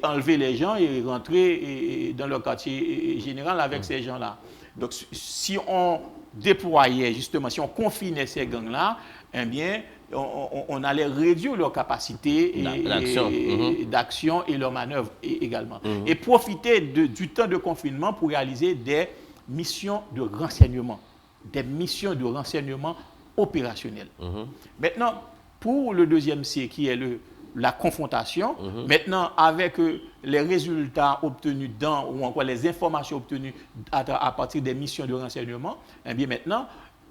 enlever les gens et rentrer dans leur quartier général avec ces gens-là. Donc si on déployait justement, si on confinait ces gangs-là, eh bien, on allait réduire leur capacité d'action et leur manœuvre également. Et profiter du temps de confinement pour réaliser des missions de renseignement, opérationnelles. Maintenant, pour le deuxième C, qui est la confrontation, maintenant avec les résultats obtenus ou encore les informations obtenues à partir des missions de renseignement, eh bien maintenant,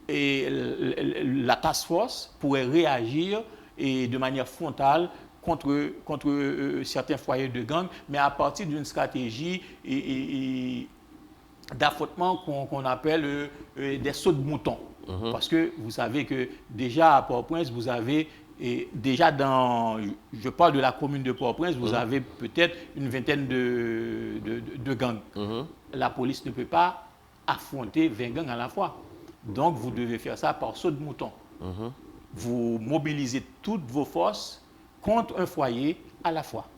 la task force pourrait réagir de manière frontale contre certains foyers de gang, mais à partir d'une stratégie d'affrontement qu'on appelle des sauts de moutons. Parce que vous savez que déjà à Port-au-Prince, vous avez je parle de la commune de Port-au-Prince, vous avez peut-être une vingtaine de gangs. La police ne peut pas affronter 20 gangs à la fois. Donc, vous devez faire ça par saut de mouton. Vous mobilisez toutes vos forces contre un foyer à la fois.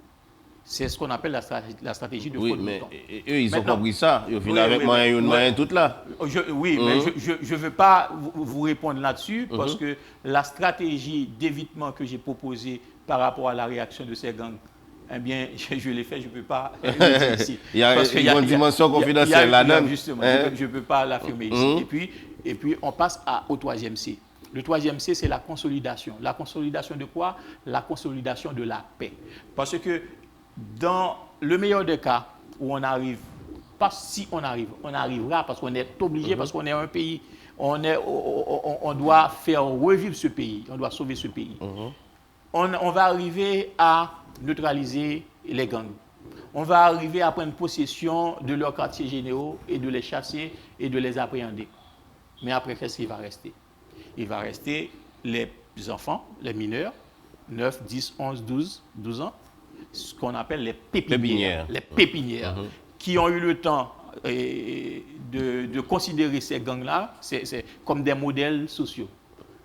C'est ce qu'on appelle la stratégie de saut de mouton. Oui, mais eux, ils ont compris ça. Ils viennent avec moyen tout là. Mais je ne veux pas vous répondre là-dessus parce que la stratégie d'évitement que j'ai proposée par rapport à la réaction de ces gangs, eh bien, je l'ai fait, je ne peux pas le dire ici. Il y a une dimension confidentielle là-dedans. Justement, je ne peux pas l'affirmer ici. Et puis, on passe au troisième C. Le troisième C, c'est la consolidation. La consolidation de quoi? La consolidation de la paix. Parce que dans le meilleur des cas où on arrive, pas si on arrive, on arrivera parce qu'on est obligé, parce qu'on est un pays, on doit faire revivre ce pays, on doit sauver ce pays. On va arriver à neutraliser les gangs. On va arriver à prendre possession de leurs quartiers généraux et de les chasser et de les appréhender. Mais après, qu'est-ce qu'il va rester? Il va rester les enfants, les mineurs, 9, 10, 11, 12 ans, ce qu'on appelle les pépinières. Les pépinières, qui ont eu le temps de considérer ces gangs-là comme des modèles sociaux.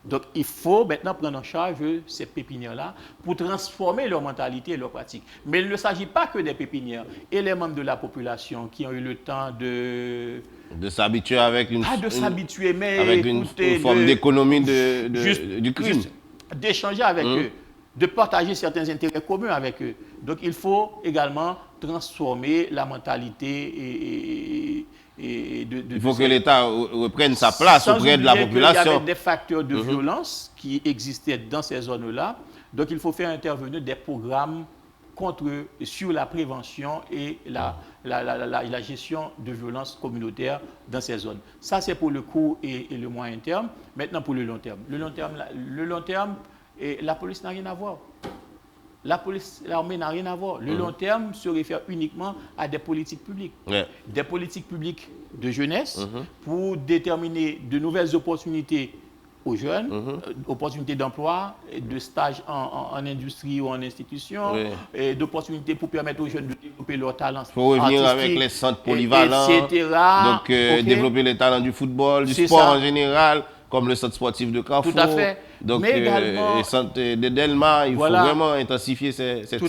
Donc, il faut maintenant prendre en charge ces pépinières-là pour transformer leur mentalité et leur pratique. Mais il ne s'agit pas que des pépinières. Et les membres de la population qui ont eu le temps de s'habituer avec une forme d'économie du crime. D'échanger avec eux, de partager certains intérêts communs avec eux. Donc, il faut également transformer la mentalité il faut que l'État reprenne sa place auprès de la population. Il y avait des facteurs de violence qui existaient dans ces zones-là. Donc, il faut faire intervenir des programmes sur la prévention et la gestion de violences communautaires dans ces zones. Ça, c'est pour le court et le moyen terme. Maintenant, pour le long terme. Le long terme, la police n'a rien à voir. L'armée n'a rien à voir. Le long terme se réfère uniquement à des politiques publiques. Des politiques publiques de jeunesse pour déterminer de nouvelles opportunités aux jeunes, opportunités d'emploi, de stages en industrie ou en institution, et d'opportunités pour permettre aux jeunes de développer leurs talents. Il faut revenir avec les centres polyvalents, etc. Donc, développer les talents du football, du sport en général. comme le centre sportif de Carrefour. Tout à fait. Donc, Mais également, le centre de Delma, il voilà, faut vraiment intensifier ces types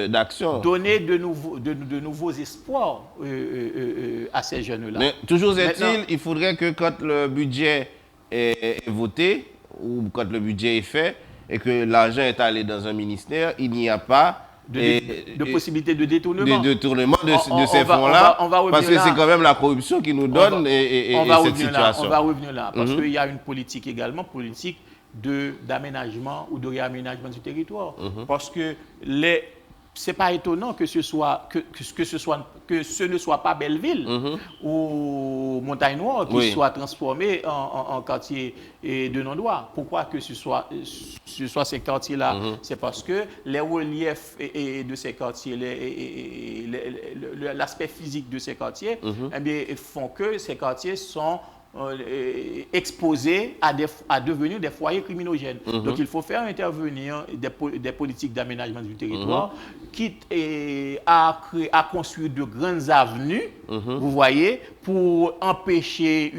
d'actions. Donner de nouveaux espoirs à ces jeunes-là. Mais toujours est-il, il faudrait que quand le budget est voté, ou quand le budget est fait, et que l'argent est allé dans un ministère, il n'y a pas de possibilité de détournement. De ces fonds-là, parce que c'est quand même la corruption qui nous donne cette situation. On va revenir là, parce qu'il y a une politique également, politique d'aménagement ou de réaménagement du territoire. Parce que c'est pas étonnant que ce ne soit pas Belleville ou Montagne-Noire qui soit transformé en quartier de non-droit. Pourquoi que ce soit ces quartiers-là? C'est parce que les reliefs de ces quartiers, l'aspect physique de ces quartiers, eh bien, font que ces quartiers sont exposés à devenir des foyers criminogènes. Donc il faut faire intervenir des politiques d'aménagement du territoire, quitte à construire de grandes avenues, vous voyez, pour empêcher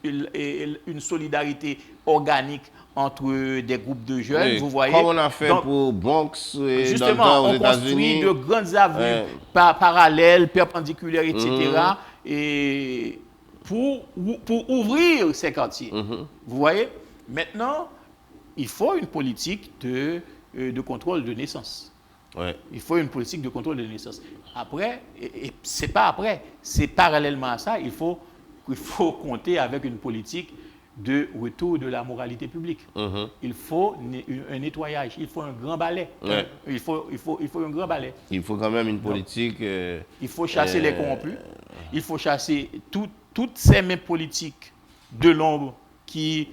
une solidarité organique entre des groupes de jeunes, oui, vous voyez. Comme on a fait pour Bronx et justement, aux on construit de grandes avenues parallèles, perpendiculaires, etc. Et pour ouvrir ces quartiers. Vous voyez? Maintenant, il faut une politique de contrôle de naissance. Ouais. Il faut une politique de contrôle de naissance. Après, et c'est pas après, c'est parallèlement à ça, il faut compter avec une politique de retour de la moralité publique. Il faut un nettoyage, il faut un grand balai. Ouais. Il faut un grand balai. Il faut quand même une politique... il faut chasser les corrompus. Il faut chasser toutes ces mêmes politiques de l'ombre qui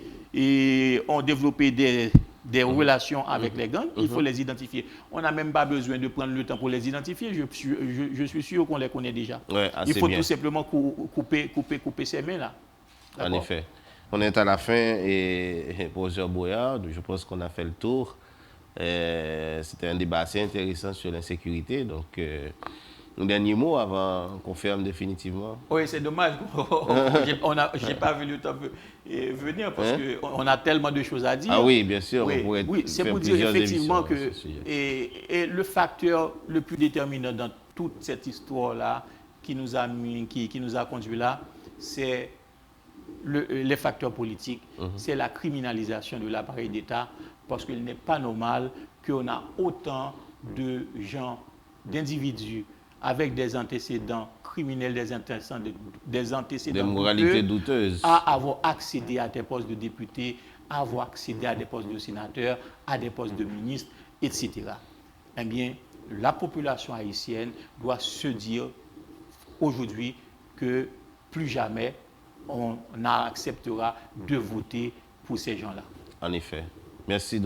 ont développé des relations avec les gangs. Il faut les identifier. On n'a même pas besoin de prendre le temps pour les identifier. Je suis sûr qu'on les connaît déjà. Ouais, il faut tout simplement couper ces mains-là. En effet. On est à la fin et professeur Boyard, je pense qu'on a fait le tour. C'était un débat assez intéressant sur l'insécurité. Donc, un dernier mot avant qu'on ferme définitivement. Oui, c'est dommage. Je n'ai pas vu le temps venir parce qu'on a tellement de choses à dire. Ah oui, bien sûr. Oui, c'est pour dire effectivement que le facteur le plus déterminant dans toute cette histoire-là qui nous a conduit là, c'est les facteurs politiques, c'est la criminalisation de l'appareil d'État, parce qu'il n'est pas normal qu'on a autant de gens, d'individus avec des antécédents criminels, des antécédents des moralités douteuses, à avoir accédé à des postes de députés, à avoir accédé à des postes de sénateurs, à des postes de ministres, etc. Eh bien, la population haïtienne doit se dire aujourd'hui que plus jamais on acceptera de voter pour ces gens-là. En effet. Merci,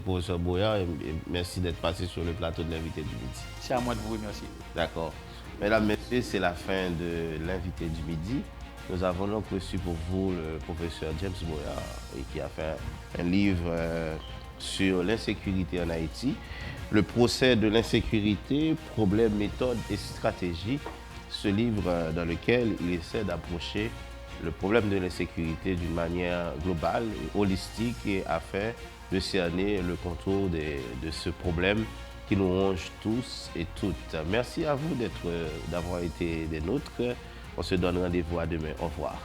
professeur Boyard, et merci d'être passé sur le plateau de l'invité du midi. C'est à moi de vous remercier. D'accord. Mesdames, Messieurs, c'est la fin de l'invité du midi. Nous avons donc reçu pour vous le professeur James Boyard, qui a fait un livre sur l'insécurité en Haïti. Le procès de l'insécurité, problèmes, méthodes et stratégies. Ce livre dans lequel il essaie d'approcher le problème de l'insécurité d'une manière globale, holistique, et afin de cerner le contour de ce problème qui nous ronge tous et toutes. Merci à vous d'avoir été des nôtres. On se donne rendez-vous à demain. Au revoir.